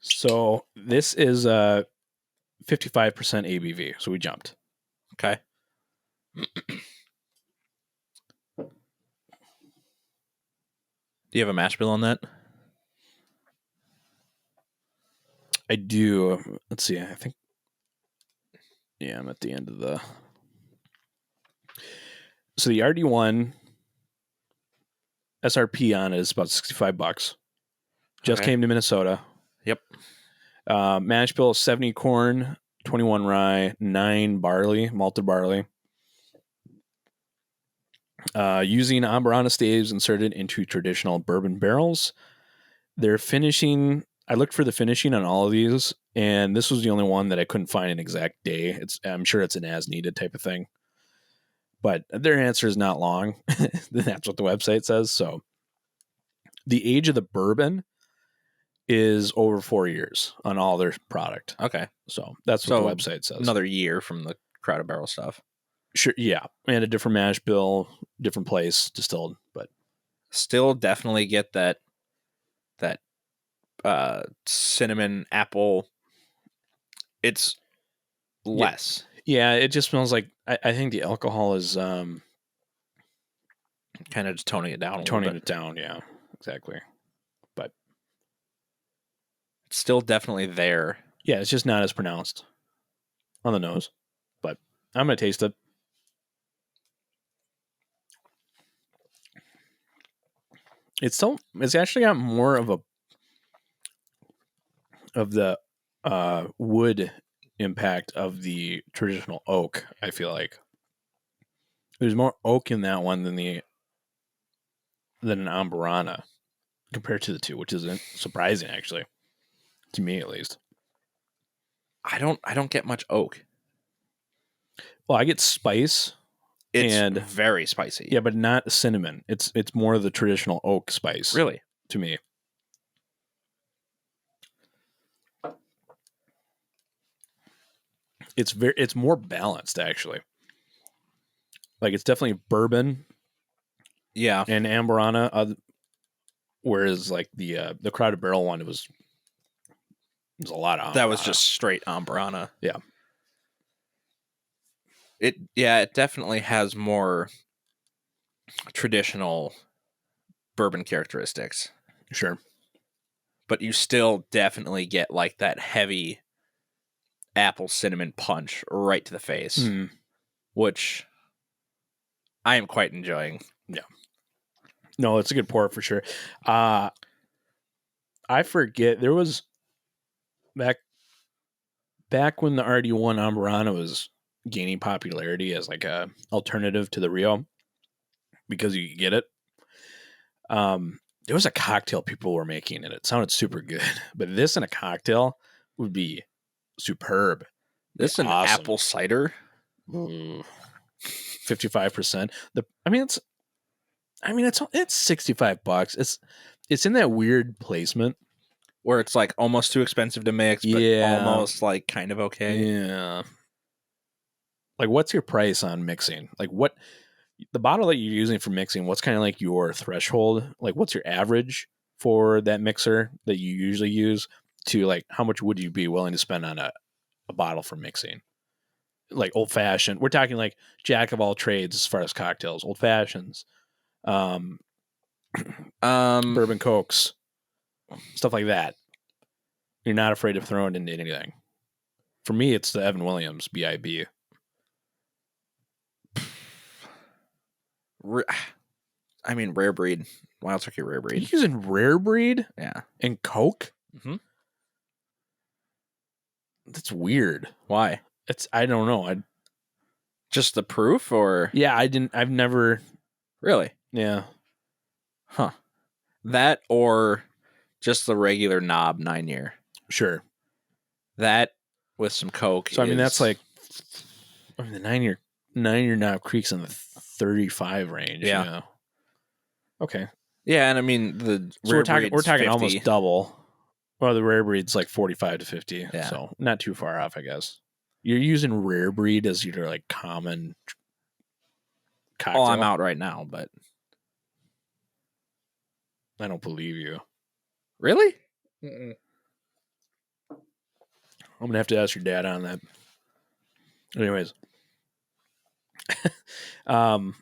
So this is 55% ABV. So we jumped. Okay. Do you have a mash bill on that? I do. Let's see. I think. Yeah, I'm at the end of the. So the RD1 SRP on it is about $65. Just came to Minnesota. Yep. Mash bill 70 corn, 21 rye, 9 barley, malted barley. Using Amburana staves inserted into traditional bourbon barrels. They're finishing. I looked for the finishing on all of these, and this was the only one that I couldn't find an exact day. I'm sure it's an as needed type of thing. But their answer is not long. That's what the website says. So the age of the bourbon is over 4 years on all their product. Okay. So that's what the website says. Another year from the Crowded Barrel stuff. Sure. Yeah. And a different mash bill, different place distilled, but still definitely get that cinnamon apple. It's less. Yeah. It just smells like, I think the alcohol is kind of just toning it down. Yeah, exactly. But it's still definitely there. Yeah, it's just not as pronounced on the nose. But I'm gonna taste it. It's actually got more of the wood impact of the traditional oak. I feel like there's more oak in that one than an Amburana compared to the two, which is surprising actually, to me at least. I don't get much oak. Well, I get spice. It's very spicy. Yeah, but not cinnamon. It's more of the traditional oak spice. Really? To me. It's more balanced actually. Like it's definitely bourbon. Yeah. And Amburana, whereas like the Crowded Barrel one, it was a lot of Amburana. That was just straight Amburana. Yeah. It definitely has more traditional bourbon characteristics. Sure. But you still definitely get like that heavy apple cinnamon punch right to the face, which I am quite enjoying. Yeah. No, it's a good pour for sure. I I forget. There was back when the RD1 Amburana was gaining popularity as like a alternative to the Rio because you could get it. There was a cocktail people were making and it sounded super good. But this in a cocktail would be superb. This is an awesome. apple cider. 55%. It's $65. It's in that weird placement where it's like almost too expensive to mix, but almost like kind of okay. Yeah. Like, what's your price on mixing? Like, what the bottle that you're using for mixing, what's kind of like your threshold? Like, what's your average for that mixer that you usually use to like, how much would you be willing to spend on a bottle for mixing? Like old fashioned. We're talking like jack of all trades as far as cocktails, old fashions, bourbon cokes, stuff like that. You're not afraid of throwing into anything. For me, it's the Evan Williams BIB. I mean, rare breed. Wild Turkey rare breed. You're using rare breed? Yeah. And Coke? Mm-hmm. That's weird. Why? I don't know. Just the proof or? Yeah, I've never. Really? Yeah. Huh. That or just the regular knob 9-year. Sure. That with some Coke. So, I mean, that's like, the 9-year knob creaks in the 35 range. Yeah. You know? Okay. Yeah, and I mean, the so rare we're talking 50. almost double. Well, the rare breed's like 45 to 50. Yeah. So not too far off, I guess. You're using rare breed as your like common cocktail. Oh, I'm out right now, but I don't believe you. Really? Mm-mm. I'm gonna have to ask your dad on that. Anyways, I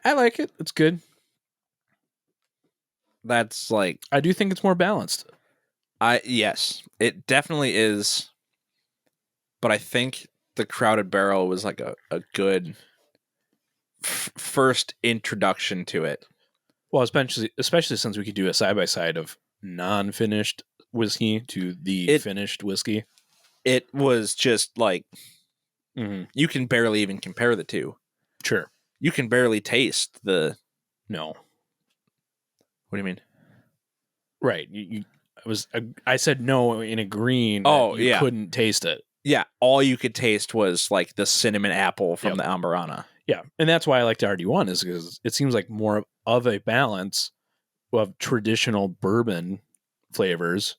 like it. It's good. That's like, I do think it's more balanced. Yes, it definitely is. But I think the Crowded Barrel was like a good first introduction to it. Well, especially since we could do a side by side of non-finished whiskey to the finished whiskey. It was just like you can barely even compare the two. Sure, you can barely taste the. No. What do you mean? Right. I said no in agreeing. Oh, you couldn't taste it. Yeah, all you could taste was like the cinnamon apple from the Amburana. Yeah, and that's why I like the RD1 is because it seems like more of a balance of traditional bourbon flavors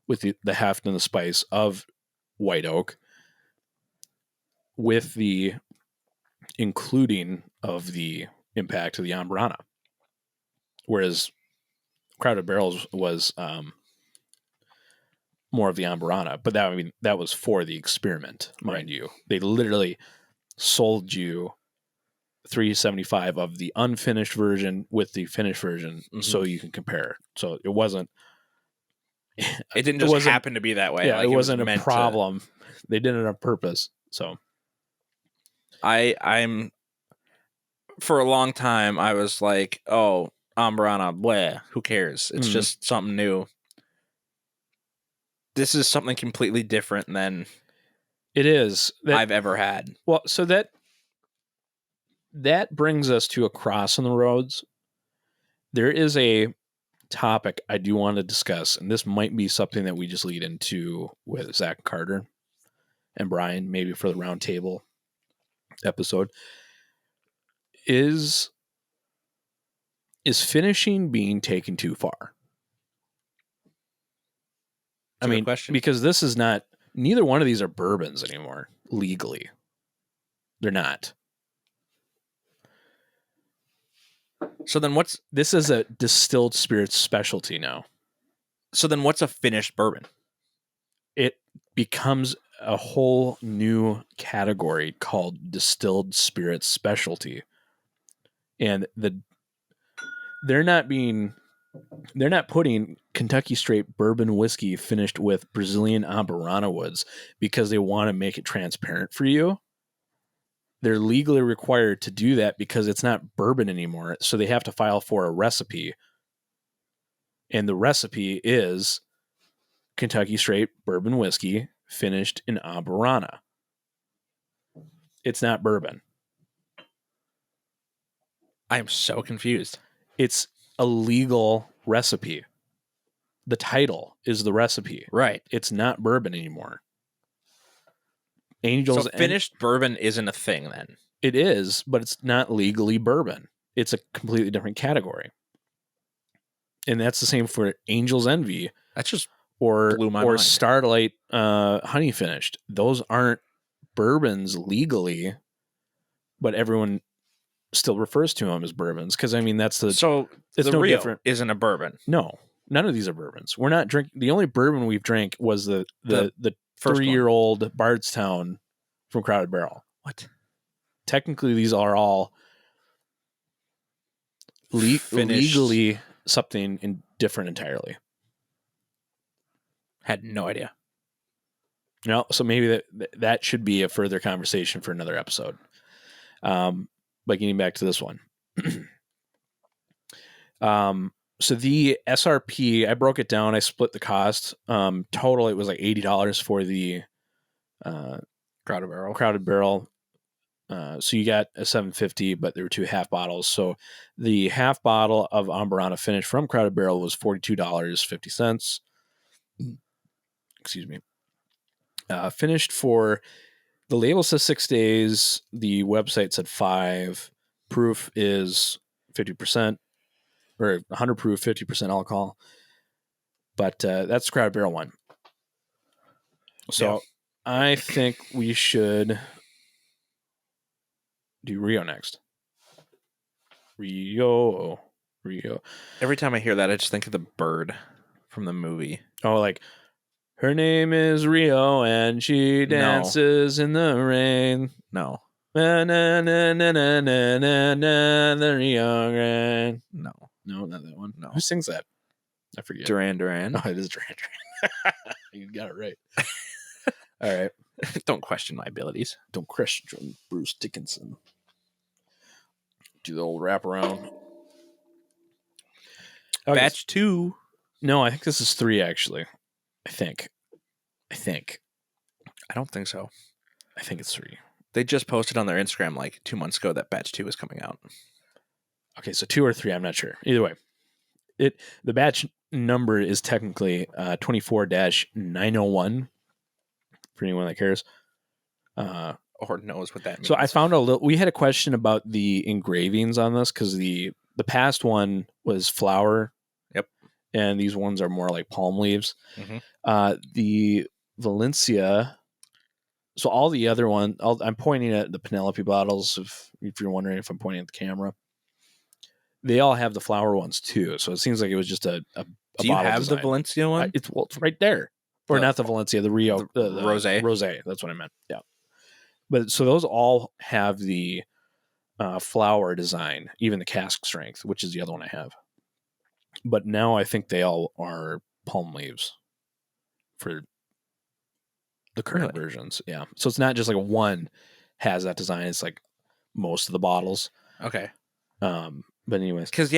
with the heft and the spice of white oak with the including of the impact of the Amburana. Whereas Crowded Barrels was more of the Amburana, but that was for the experiment, mind you. They literally sold you $375 of the unfinished version with the finished version, so you can compare. So it wasn't. It didn't just happen to be that way. Yeah, like it wasn't a problem. They did it on purpose. So I'm for a long time I was like, oh, Amburana, bleh, who cares? It's just something new. This is something completely different than it is I've ever had. Well, so that brings us to a cross in the roads. There is a topic I do want to discuss, and this might be something that we just lead into with Zach Carter and Brian, maybe for the roundtable episode. Is finishing being taken too far? I mean, question. Because this is not, neither one of these are bourbons anymore, legally. They're not. So then this is a distilled spirits specialty now. So then what's a finished bourbon? It becomes a whole new category called distilled spirits specialty. And they're not putting Kentucky straight bourbon whiskey finished with Brazilian Amburana woods because they want to make it transparent for you. They're legally required to do that because it's not bourbon anymore. So they have to file for a recipe And the recipe is Kentucky straight bourbon whiskey finished in Amburana. It's not bourbon. I am so confused. It's a legal recipe. The title is the recipe. Right. It's not bourbon anymore. So finished bourbon isn't a thing then. It is, but it's not legally bourbon. It's a completely different category. And that's the same for Angel's Envy. That's just or blew my mind. Starlight honey finished. Those aren't bourbons legally, but everyone still refers to them as bourbons because I mean that's the it's no Rio different. Isn't a bourbon. No, none of these are bourbons. We're not drinking. The only bourbon we've drank was the 3-year-old Bardstown from Crowded Barrel. What? Technically, these are all legally something different entirely. Had no idea. No, so maybe that should be a further conversation for another episode. But getting back to this one. So the SRP, I broke it down. I split the cost. Total, it was like $80 for the Crowded Barrel. So you got a $7.50, but there were 2 half bottles. So the half bottle of Amburana finish from Crowded Barrel was $42.50. Excuse me. Finished for, the label says 6 days. The website said 5. Proof is 50%, or 100 proof, 50% alcohol. But that's the Crowded Barrel one. So I think we should do Rio next. Rio. Every time I hear that, I just think of the bird from the movie. Oh, like, her name is Rio and she dances in the rain. No. Na, na, na, na, na, na, na, na, the Rio Grande. No, not that one. No. Who sings that? I forget. Duran Duran. Oh, it is Duran Duran. You got it right. All right. Don't question my abilities. Don't question Bruce Dickinson. Do the old wraparound. Okay. Batch 2. No, I think this is 3 actually. I think. I don't think so. I think it's 3. They just posted on their Instagram like 2 months ago that batch 2 is coming out. Okay, so 2 or 3, I'm not sure. Either way, the batch number is technically 24-901 for anyone that cares. Or knows what that means. So I found we had a question about the engravings on this because the past one was flower. Yep. And these ones are more like palm leaves. Mm-hmm. The Valencia. So all the other one, I'm pointing at the Penelope bottles. If you're wondering if I'm pointing at the camera, they all have the flower ones too. So it seems like it was just a Do you have design. The Valencia one? It's right there, or not the Valencia, the Rio, the Rosé. Rosé. That's what I meant. Yeah. But so those all have the flower design, even the cask strength, which is the other one I have. But now I think they all are palm leaves for the current versions. Yeah. So it's not just like one has that design. It's like most of the bottles. Okay. But anyways. Because,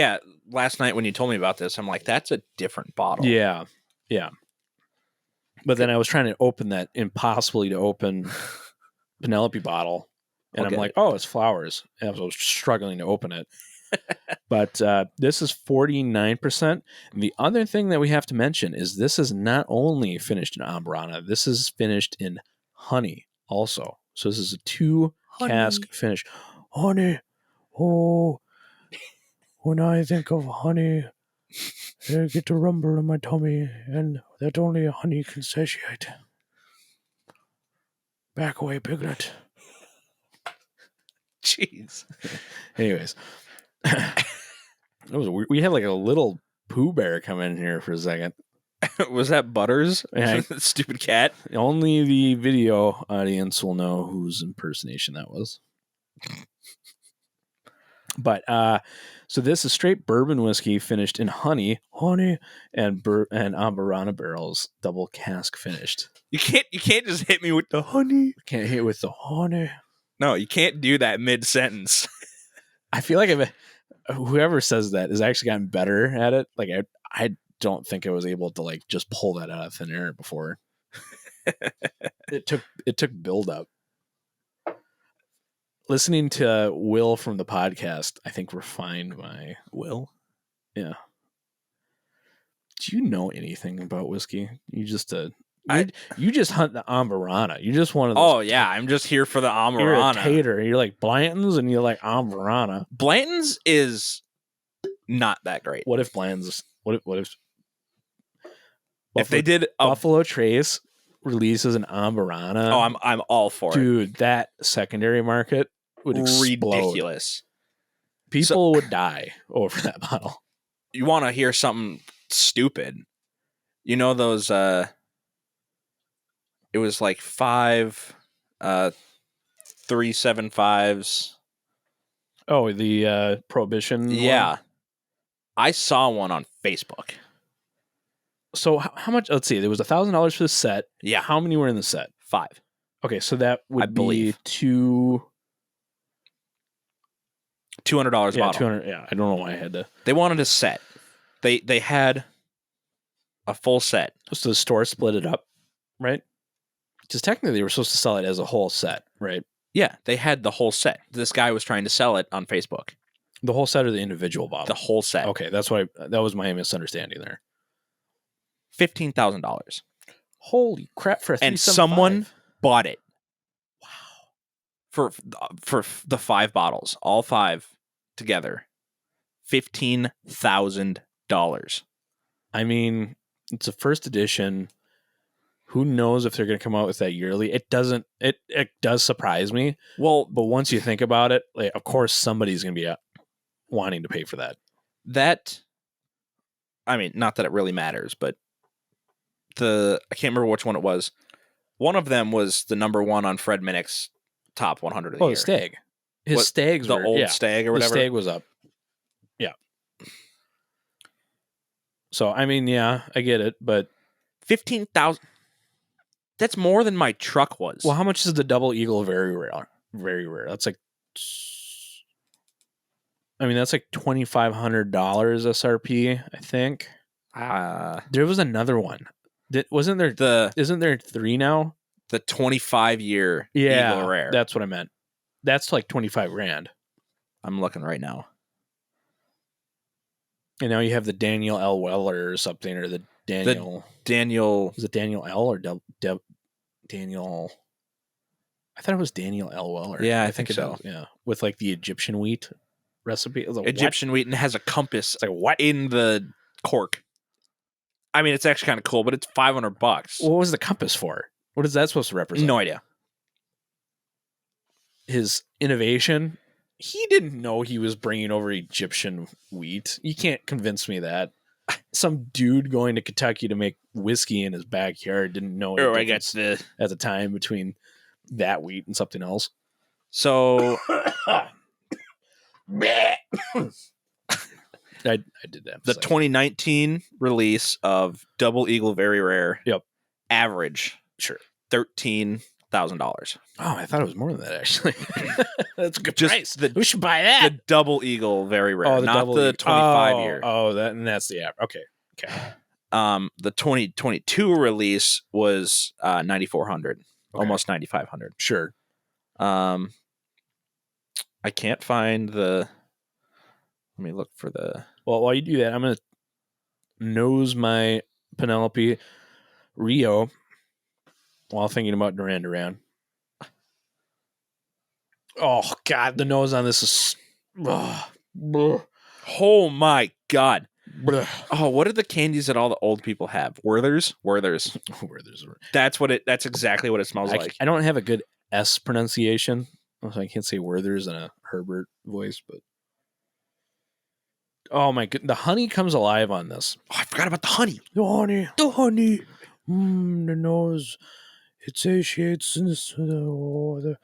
last night when you told me about this, I'm like, that's a different bottle. Yeah. But then I was trying to open that impossibly to open Penelope bottle. And I'm like, oh, it's flowers. And I was struggling to open it. But this is 49%. And the other thing that we have to mention is this is not only finished in Amburana, this is finished in honey also. So this is a 2-cask finish. Honey. Oh, when I think of honey, I get to rumble in my tummy, and that only honey can satiate. Back away, piglet. Jeez. Anyways. We had like a little Pooh Bear come in here for a second. Was that Butters? Stupid cat? Only the video audience will know whose impersonation that was. But so this is straight bourbon whiskey finished in honey, and Amburana barrels, double cask finished. You can't just hit me with the honey. Can't hit with the honey. No, you can't do that mid-sentence. I feel like whoever says that has actually gotten better at it. Like I don't think I was able to like just pull that out of thin air before. It took build up. Listening to Will from the podcast, I think refined my Will. Yeah. Do you know anything about whiskey? You just you just hunt the Amburana. You just one of those. Oh yeah, I'm just here for the Amburana. You're a tater. You're like Blanton's and you're like Amburana. Blanton's is not that great. What if Blanton's? What if Buffalo, if they did Buffalo Trace releases an Amburana? Oh, I'm all for it, dude. That secondary market would explode. Ridiculous. People would die over that bottle. You want to hear something stupid? You know those? It was like 5 375s. Oh, the Prohibition. Yeah, one? I saw one on Facebook. So how much? Let's see. There was $1,000 for the set. Yeah. How many were in the set? 5. Okay, so that would be $200 a bottle. 200. Yeah, I don't know why I had to. They wanted a set. They had a full set. So the store split it up, right? Because technically they were supposed to sell it as a whole set, right? Yeah, they had the whole set. This guy was trying to sell it on Facebook. The whole set or the individual bottle? The whole set. Okay, that was my misunderstanding there. $15,000. Holy crap! For a and someone bought it. Wow. For the 5 bottles, all 5 together, $15,000. I mean, it's a first edition. Who knows if they're going to come out with that yearly? It doesn't. It does surprise me. Well, but once you think about it, like, of course somebody's going to be wanting to pay for that. I mean, not that it really matters, but I can't remember which one it was. One of them was the number 1 on Fred Minnick's top 100 of the year. The Stag. His Stags the were... old Stag or whatever. The Stag was up. Yeah. So, I mean, yeah, I get it, but... 15,000... That's more than my truck was. Well, how much is the Double Eagle Very Rare? Very Rare. That's like... I mean, that's like $2,500 SRP, I think. There was another one. Isn't there 3 now? The 25-year Eagle Rare. That's what I meant. That's like $25,000. I'm looking right now. And now you have the Daniel L. Weller or something, or the Daniel. Is it Daniel L. or Daniel? I thought it was Daniel L. Weller. Yeah, I think so. Yeah, with like the Egyptian wheat recipe. Like, Egyptian wheat, and it has a compass. It's like, what? In the cork. I mean, it's actually kind of cool, but it's $500. What was the compass for? What is that supposed to represent? No idea. His innovation. He didn't know he was bringing over Egyptian wheat. You can't convince me that. Some dude going to Kentucky to make whiskey in his backyard didn't know I guess at the time between that wheat and something else. So I did that. The 2019 release of Double Eagle Very Rare. Yep. Average. Sure. $13,000. Oh, I thought it was more than that, actually. That's a good price. Who should buy that? The Double Eagle Very Rare, not the 25-year. That's the app. Okay. The 2022 release was 9,400, almost 9,500. Sure. I can't find the. Let me look for the. Well, while you do that, I'm gonna nose my Penelope Rio while thinking about Duran Duran. Oh God, the nose on this is. Oh my God. Oh, what are the candies that all the old people have? Werther's. That's exactly what it smells like. I don't have a good S pronunciation, so I can't say Werther's in a Herbert voice, but oh my God, the honey comes alive on this. Oh, I forgot about the honey. The honey. The nose. It satiates the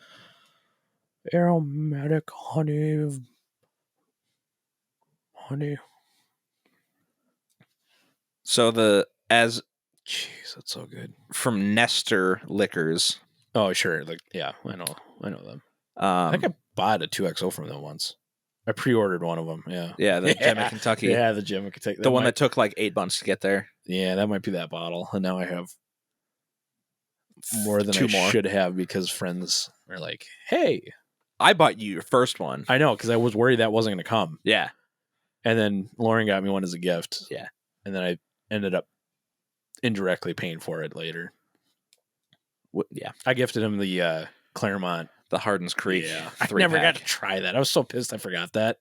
aromatic honey. So jeez, that's so good. From Nestor Liquors. Oh, sure. Like, yeah, I know them. I think I bought a 2XO from them once. I pre-ordered one of them. Yeah. Yeah, the Gem of Kentucky. Yeah, the Gem of Kentucky. The one that took like 8 months to get there. Yeah, that might be that bottle. And now I have more than 2 I more. should have because friends are like, hey. I bought you your first one. I know, because I was worried that wasn't going to come. Yeah. And then Lauren got me one as a gift. Yeah. And then I ended up indirectly paying for it later. Yeah. I gifted him the Claremont. The Hardens Creek. Yeah. I never 3-pack. got to try that. I was so pissed I forgot that.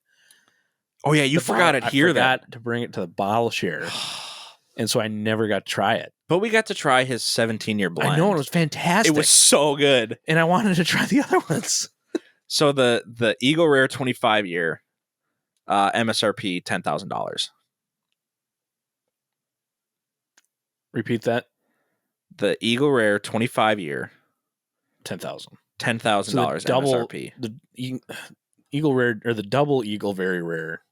Oh, yeah, you forgot it here. I forgot to bring it to the bottle share. And so I never got to try it. But we got to try his 17-year blend. I know, it was fantastic. It was so good. And I wanted to try the other ones. So the Eagle Rare 25-year MSRP $10,000. Repeat that. The Eagle Rare 25-year $10,000. $10,000 MSRP. The Eagle Rare or the double Eagle Very Rare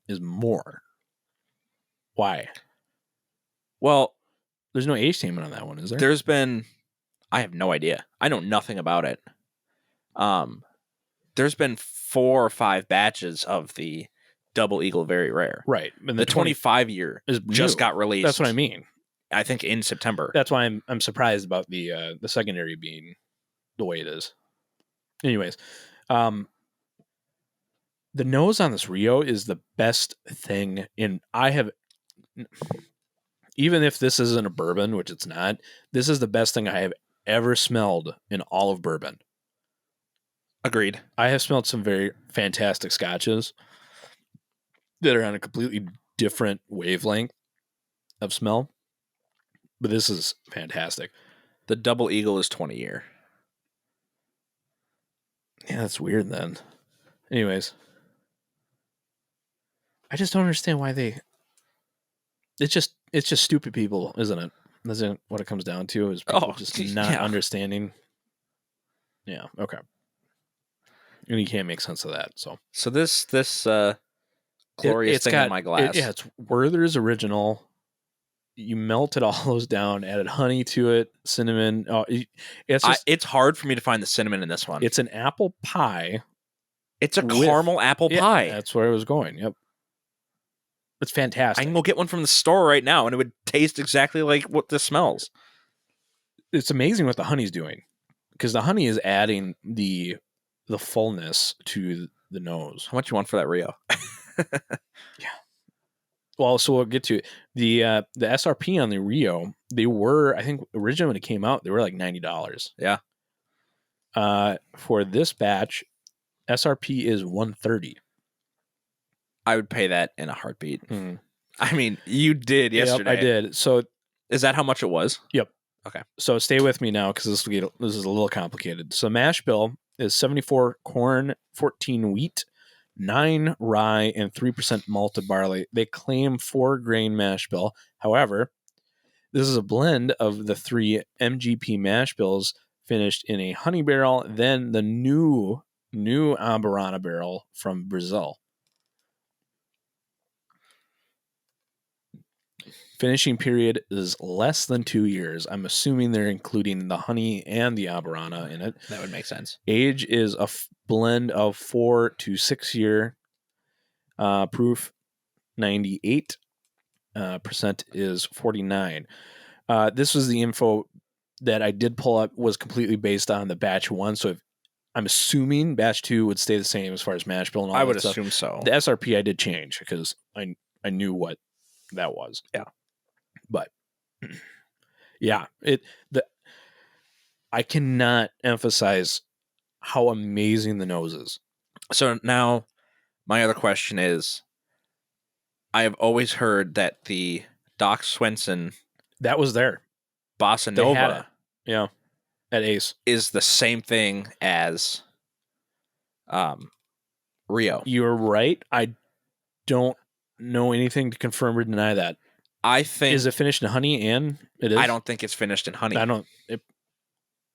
is more. Why? Well, there's no age statement on that one, is there? There's been, I have no idea. I know nothing about it. There's been 4 or 5 batches of the double Eagle Very Rare. Right. And the 25-year just got released. That's what I mean. I think in September. That's why I'm surprised about the secondary being the way it is. Anyways, the nose on this Rio is the best thing even if this isn't a bourbon, which it's not, this is the best thing I have ever smelled in all of bourbon. Agreed. I have smelled some very fantastic scotches that are on a completely different wavelength of smell, but this is fantastic. The double Eagle is 20-year. Yeah, that's weird then. Anyways, I just don't understand why it's just stupid people, isn't it? Isn't what it comes down to? Is people just not understanding. Yeah. Okay. And you can't make sense of that. So this glorious thing in my glass. It's Werther's original. You melted all those down, added honey to it, cinnamon. Oh, it's hard for me to find the cinnamon in this one. It's an apple pie. It's a caramel apple pie. That's where I was going. Yep. It's fantastic. I can go get one from the store right now, and it would taste exactly like what this smells. It's amazing what the honey's doing, because the honey is adding the fullness to the nose. How much you want for that Rio? Yeah. Well, so we'll get to it. The SRP on the Rio, they were, I think originally when it came out, they were like $90. Yeah. For this batch, SRP is $130. I would pay that in a heartbeat. I mean, you did yesterday. Yep, I did. So is that how much it was? Yep. Okay. So stay with me now, because this is a little complicated. So mash bill is 74 corn, 14 wheat, 9 rye, and 3% malted barley. They claim 4-grain mash bill. However, this is a blend of the 3 MGP mash bills finished in a honey barrel, then the new Amburana barrel from Brazil. Finishing period is less than 2 years. I'm assuming they're including the honey and the Amburana in it. That would make sense. Age is a blend of 4 to 6 year. Proof 98. Percent is 49. This was the info that I did pull up, was completely based on the batch 1. So I'm assuming batch 2 would stay the same as far as mash bill and all that stuff. I would assume so. The SRP I did change because I knew what that was. Yeah. But yeah, I cannot emphasize how amazing the nose is. So now my other question is, I have always heard that the Doc Swenson that was there Bossa Nova, yeah, at Ace is the same thing as Rio. You're right. I don't know anything to confirm or deny that. I think, is it finished in honey? And it is. I don't think it's finished in honey.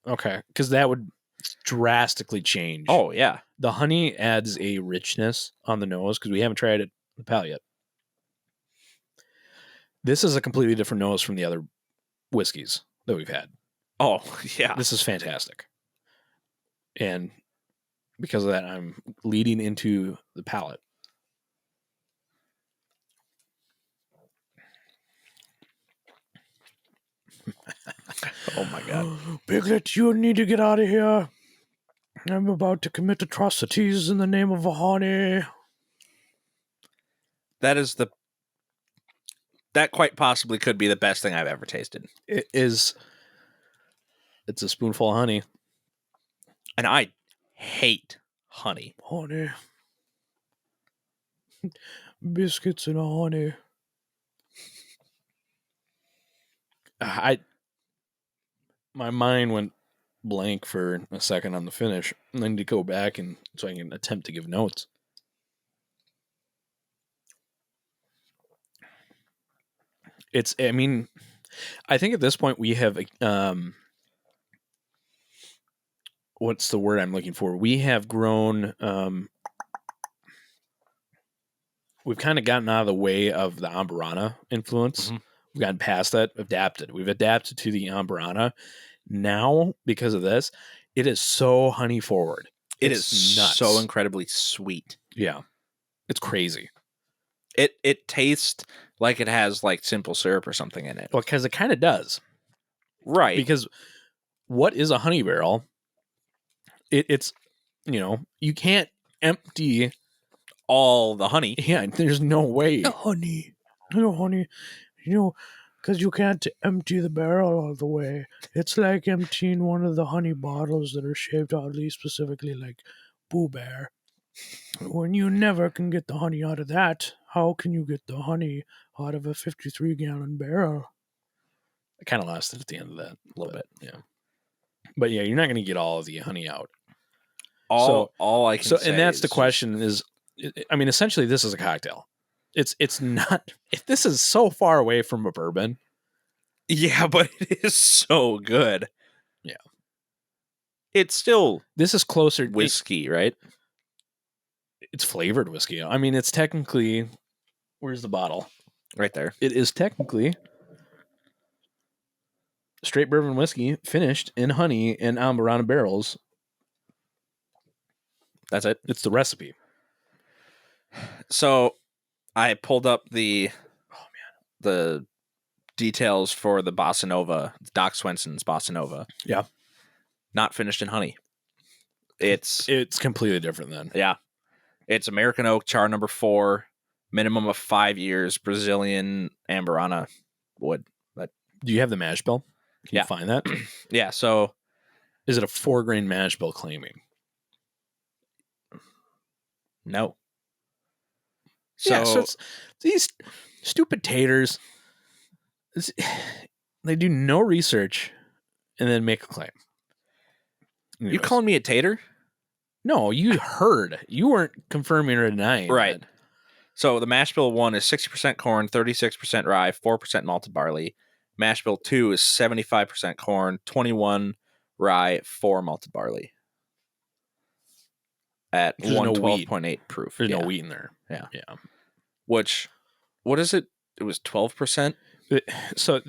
Okay, because that would drastically change. Oh yeah, the honey adds a richness on the nose because we haven't tried it in the palate yet. This is a completely different nose from the other whiskeys that we've had. Oh yeah, this is fantastic. And because of that, I'm leading into the palate. Oh my God. Piglet, you need to get out of here. I'm about to commit atrocities in the name of honey. That quite possibly could be the best thing I've ever tasted. It is. It's a spoonful of honey. And I hate honey. Honey. Biscuits and honey. My mind went blank for a second on the finish. And I need to go back and so I can attempt to give notes. I think at this point we have, what's the word I'm looking for? We have grown, we've kind of gotten out of the way of the Amburana influence. Mm-hmm. We've gotten past that, We've adapted to the Amburana. Now, because of this, it is so honey forward. It's nuts. So incredibly sweet. Yeah. It's crazy. It tastes like it has like simple syrup or something in it. Well, because it kind of does. Right. Because what is a honey barrel? It's, you can't empty all the honey. Yeah, there's no way. No honey. Because you can't empty the barrel all the way. It's like emptying one of the honey bottles that are shaped oddly specifically like Boo Bear. When you never can get the honey out of that, how can you get the honey out of a 53-gallon barrel? I kind of lost it at the end of that a little bit, yeah. But yeah, you're not going to get all of the honey out. All I can say. And that's the question is, I mean, essentially this is a cocktail. It's not, if this is so far away from a bourbon. Yeah, but it is so good. Yeah. It's still, this is closer whiskey, right? It's flavored whiskey. I mean, it's technically, where's the bottle? Right there. It is technically straight bourbon whiskey finished in honey and Amburana barrels. That's it. It's the recipe. So I pulled up the details for the Bossa Nova, Doc Swenson's Bossa Nova. Yeah. Not finished in honey. It's completely different then. Yeah. It's American oak, char number 4, minimum of 5 years, Brazilian Amburana wood. But do you have the mash bill? Can you find that? Yeah. So is it a 4-grain mash bill claiming? No. So it's these stupid taters. They do no research and then make a claim. Anyways. You calling me a tater? No, you heard. You weren't confirming or denying. Right. That. So the mash bill 1 is 60% corn, 36% rye, 4% malted barley. Mash bill 2 is 75% corn, 21 rye, 4 malted barley. At 112.8 proof. There's no wheat in there. Yeah. Yeah. What is it? It was 12%. So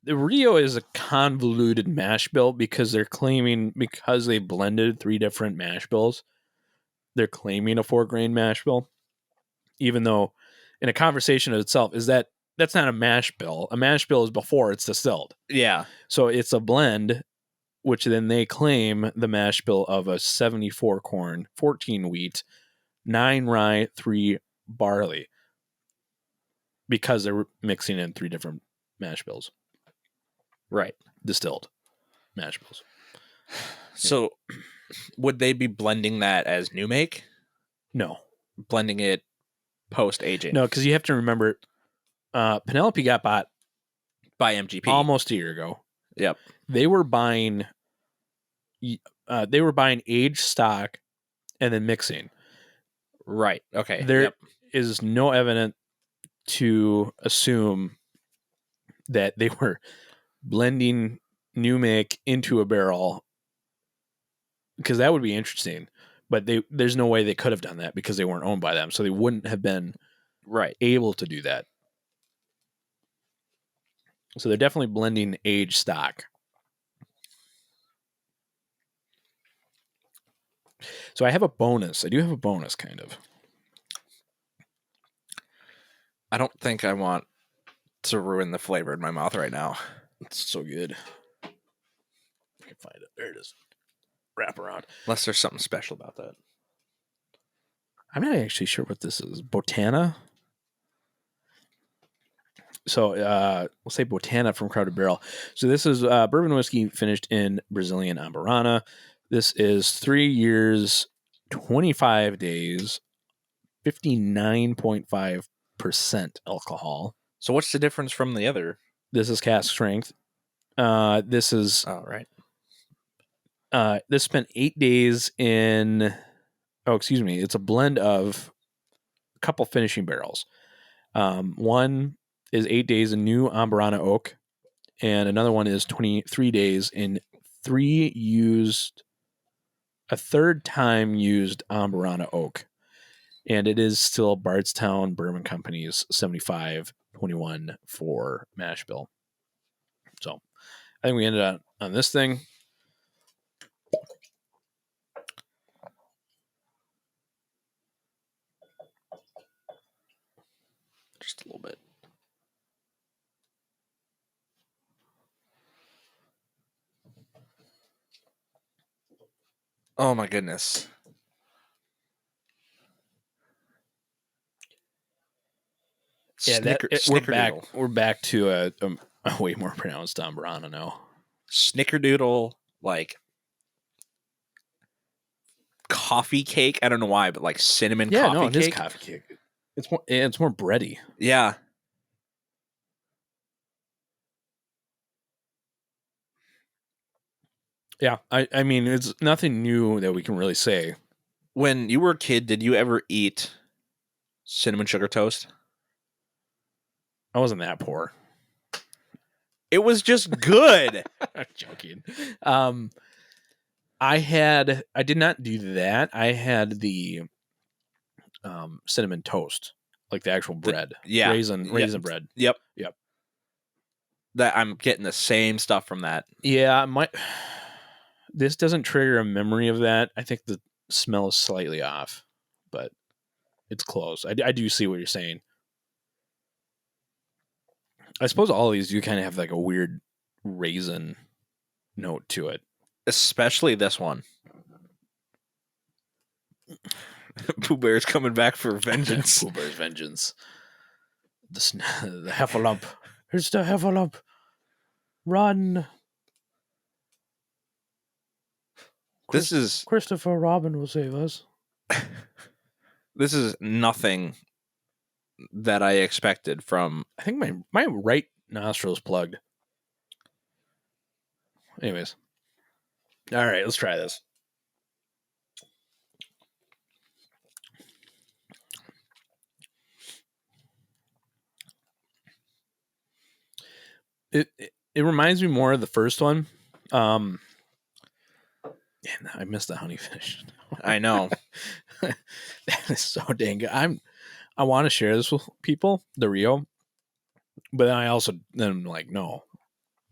the Rio is a convoluted mash bill because they're claiming, because they blended 3 different mash bills, they're claiming a 4-grain mash bill, even though in a conversation of itself is that's not a mash bill. A mash bill is before it's distilled. Yeah. So it's a blend, which then they claim the mash bill of a 74 corn, 14 wheat, 9 rye, 3 barley, because they're mixing in 3 different mash bills. Right. Distilled mash bills. So would they be blending that as new make? No. Blending it post aging? No, because you have to remember, Penelope got bought by MGP almost a year ago. Yep. They were buying aged stock and then mixing. Right. Okay. There is no evidence to assume that they were blending new make into a barrel, because that would be interesting. But there's no way they could have done that because they weren't owned by them, so they wouldn't have been able to do that. So they're definitely blending aged stock. So I have a bonus. I do have a bonus, kind of. I don't think I want to ruin the flavor in my mouth right now. It's so good. I can find it. There it is. Wrap around. Unless there's something special about that. I'm not actually sure what this is. Botana? So we'll say Botana from Crowded Barrel. So this is bourbon whiskey finished in Brazilian Amburana. This is 3 years, 25 days, 59.5% alcohol. So what's the difference from the other? This is cask strength. This is... Oh, right. This spent 8 days in... Oh, excuse me. It's a blend of a couple finishing barrels. One is 8 days in new Amburana oak, and another one is 23 days in a third time used Amburana oak. And it is still Bardstown Bourbon Company's 75-21 for mash bill. So I think we ended up on this thing. Just a little bit. Oh my goodness. Yeah, we're back to a way more pronounced Amburana now. Snickerdoodle, like coffee cake. I don't know why, but like cinnamon coffee cake. Yeah, no, it is coffee cake. It's more bready. Yeah. Yeah, I mean, it's nothing new that we can really say. When you were a kid, did you ever eat cinnamon sugar toast? I wasn't that poor. It was just good. I'm joking. I did not do that. I had the cinnamon toast, like the actual bread. Raisin bread. Yep. That I'm getting the same stuff from that. Yeah, this doesn't trigger a memory of that. I think the smell is slightly off, but it's close. I do see what you're saying. I suppose all of these do kind of have like a weird raisin note to it. Especially this one. Pooh Bear's coming back for vengeance. Pooh Bear's vengeance. The heffalump. It's the heffalump. Run. This is... Christopher Robin will save us. This is nothing that I expected from... I think my right nostril's plugged. Anyways. All right, let's try this. It reminds me more of the first one. I missed the honey finish. I know. That is so dang good. I want to share this with people, the Rio, but then I'm like, no,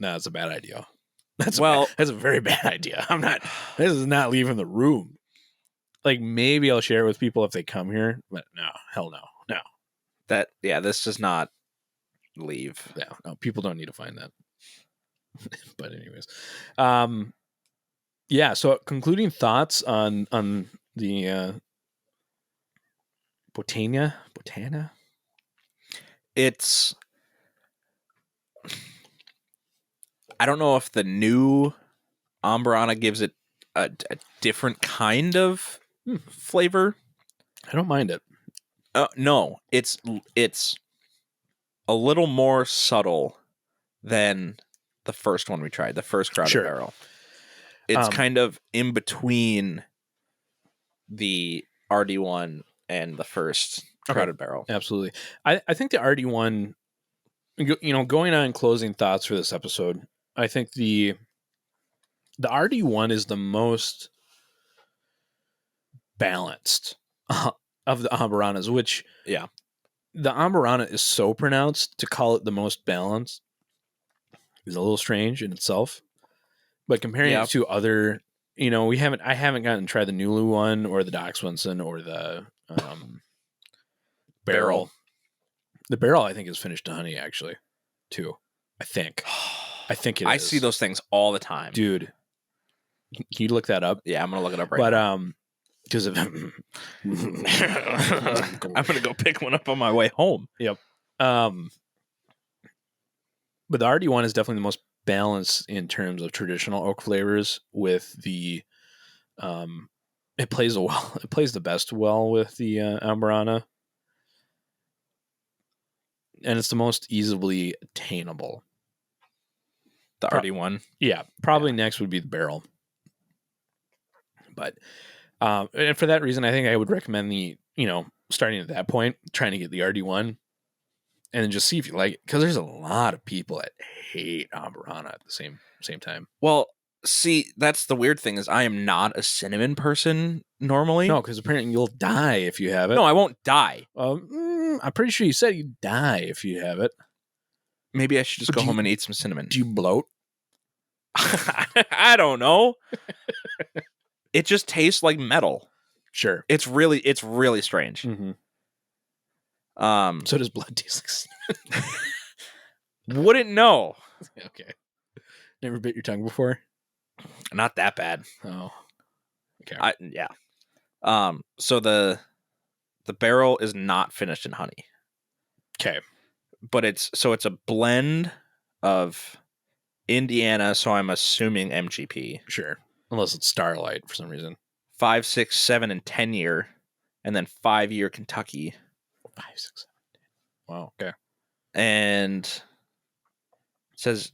that's a bad idea. That's a very bad idea. This is not leaving the room. Like, maybe I'll share it with people if they come here, but no, hell no. This does not leave. Yeah, no, people don't need to find that. But anyways, yeah. So concluding thoughts on the Botana. It's... I don't know if the new Amburana gives it a different kind of flavor. I don't mind it. No, it's a little more subtle than the first one we tried, the first Crowded Barrel. It's kind of in between the RD1 and the first Crowded Barrel. Absolutely. I think the RD1, going on closing thoughts for this episode, I think the RD1 is the most balanced of the Amburanas, which, yeah, the Amburana is so pronounced, to call it the most balanced is a little strange in itself. But comparing it to other I haven't gotten to try the Nulu one or the Doc Swenson or the barrel. The barrel, I think, is finished to honey, actually, too. I think it is. I see those things all the time. Dude. Can you look that up? Yeah, I'm going to look it up right now. Because of I'm going to go pick one up on my way home. Yep. But the RD1 is definitely the most balanced in terms of traditional oak flavors with the it plays the best well with the Amburana. And it's the most easily attainable. The RD1? Yeah. Probably next would be the barrel. But and for that reason, I think I would recommend starting at that point, trying to get the RD1 and then just see if you like it. Because there's a lot of people that hate Amburana at the same time. Well, see, that's the weird thing is I am not a cinnamon person normally. No, because apparently you'll die if you have it. No, I won't die. I'm pretty sure you said you'd die if you have it. Maybe I should just go home and eat some cinnamon. Do you bloat? I don't know. It just tastes like metal. Sure. It's really strange. Mm-hmm. So does blood taste like cinnamon? Wouldn't know. Okay. Never bit your tongue before? Not that bad. Oh. Okay. Yeah. So the barrel is not finished in honey. Okay. But it's a blend of Indiana, so I'm assuming MGP. Sure. Unless it's Starlight for some reason. 5, 6, 7, and 10 year, and then 5-year Kentucky. 5, 6, 7, 10. Wow. Okay. And it says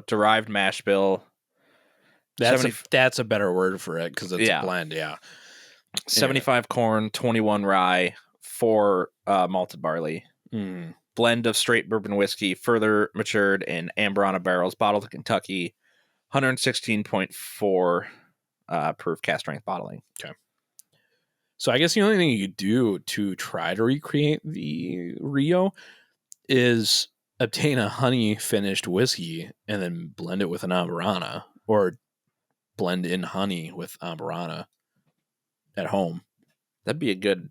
derived mash bill. That's a better word for it because it's a blend. Yeah. 75 corn, 21 rye, 4 malted barley. Blend of straight bourbon whiskey, further matured in Amburana barrels, bottled in Kentucky. 116.4 proof cast strength bottling. Okay. So I guess the only thing you could do to try to recreate the Rio is obtain a honey finished whiskey and then blend it with an Amburana, or blend in honey with Amburana at home. That'd be a good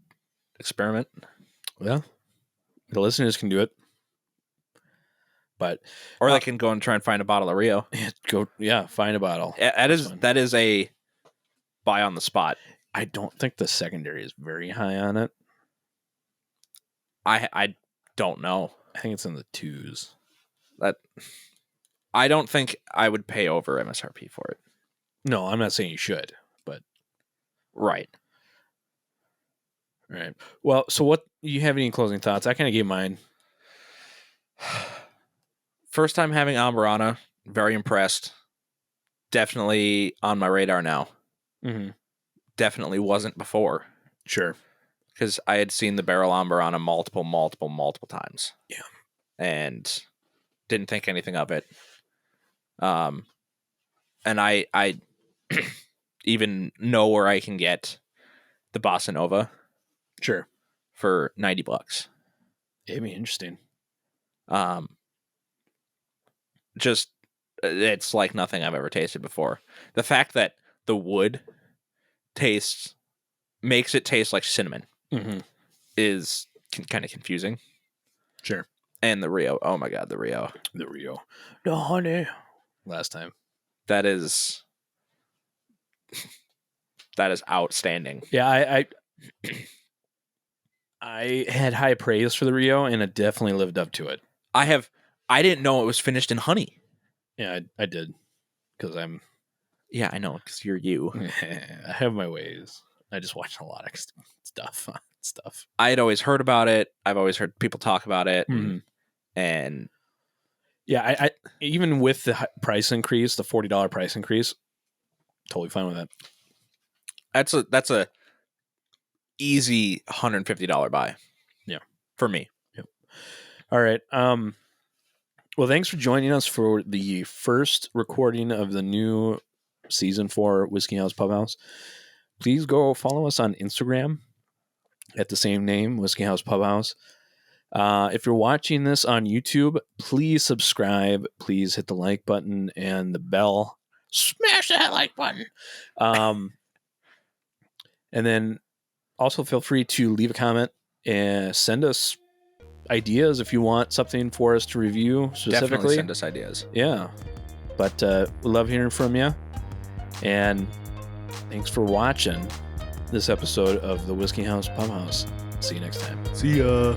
experiment. Well, the listeners can do it. But or they can go and try and find a bottle of Rio. Find a bottle. That is a buy on the spot. I don't think the secondary is very high on it. I don't know. I think it's in the 2s. I don't think I would pay over MSRP for it. No, I'm not saying you should, but right. All right. Well, so what you have any closing thoughts? I kind of gave mine. First time having Amburana, very impressed. Definitely on my radar now. Mm-hmm. Definitely wasn't before. Sure. Because I had seen the barrel Amburana multiple times. Yeah. And didn't think anything of it. And I even know where I can get the Bossa Nova. Sure. For $90. It'd be interesting. Just it's like nothing I've ever tasted before. The fact that the wood makes it taste like cinnamon is kind of confusing. Sure. And the Rio, oh my god, the Rio, the honey. Last time. That is outstanding. Yeah, I had high praise for the Rio, and it definitely lived up to it. I didn't know it was finished in honey. Yeah, I did. Because I'm... Yeah, I know, because you're you. I have my ways. I just watch a lot of stuff. I had always heard about it. I've always heard people talk about it. Mm-hmm. And... Yeah, I even with the price increase, the $40 price increase, totally fine with that. That's a easy $150 buy. Yeah. For me. Yep. All right. Well, thanks for joining us for the first recording of the new season 4 Whiskey House Pub House. Please go follow us on Instagram at the same name, Whiskey House Pub House. If you're watching this on YouTube, please subscribe. Please hit the like button and the bell smash that like button. And then also feel free to leave a comment and send us ideas if you want something for us to review specifically. Definitely send us ideas. Yeah. But we love hearing from you. And thanks for watching this episode of the Whiskey House Pub House. See you next time. See ya.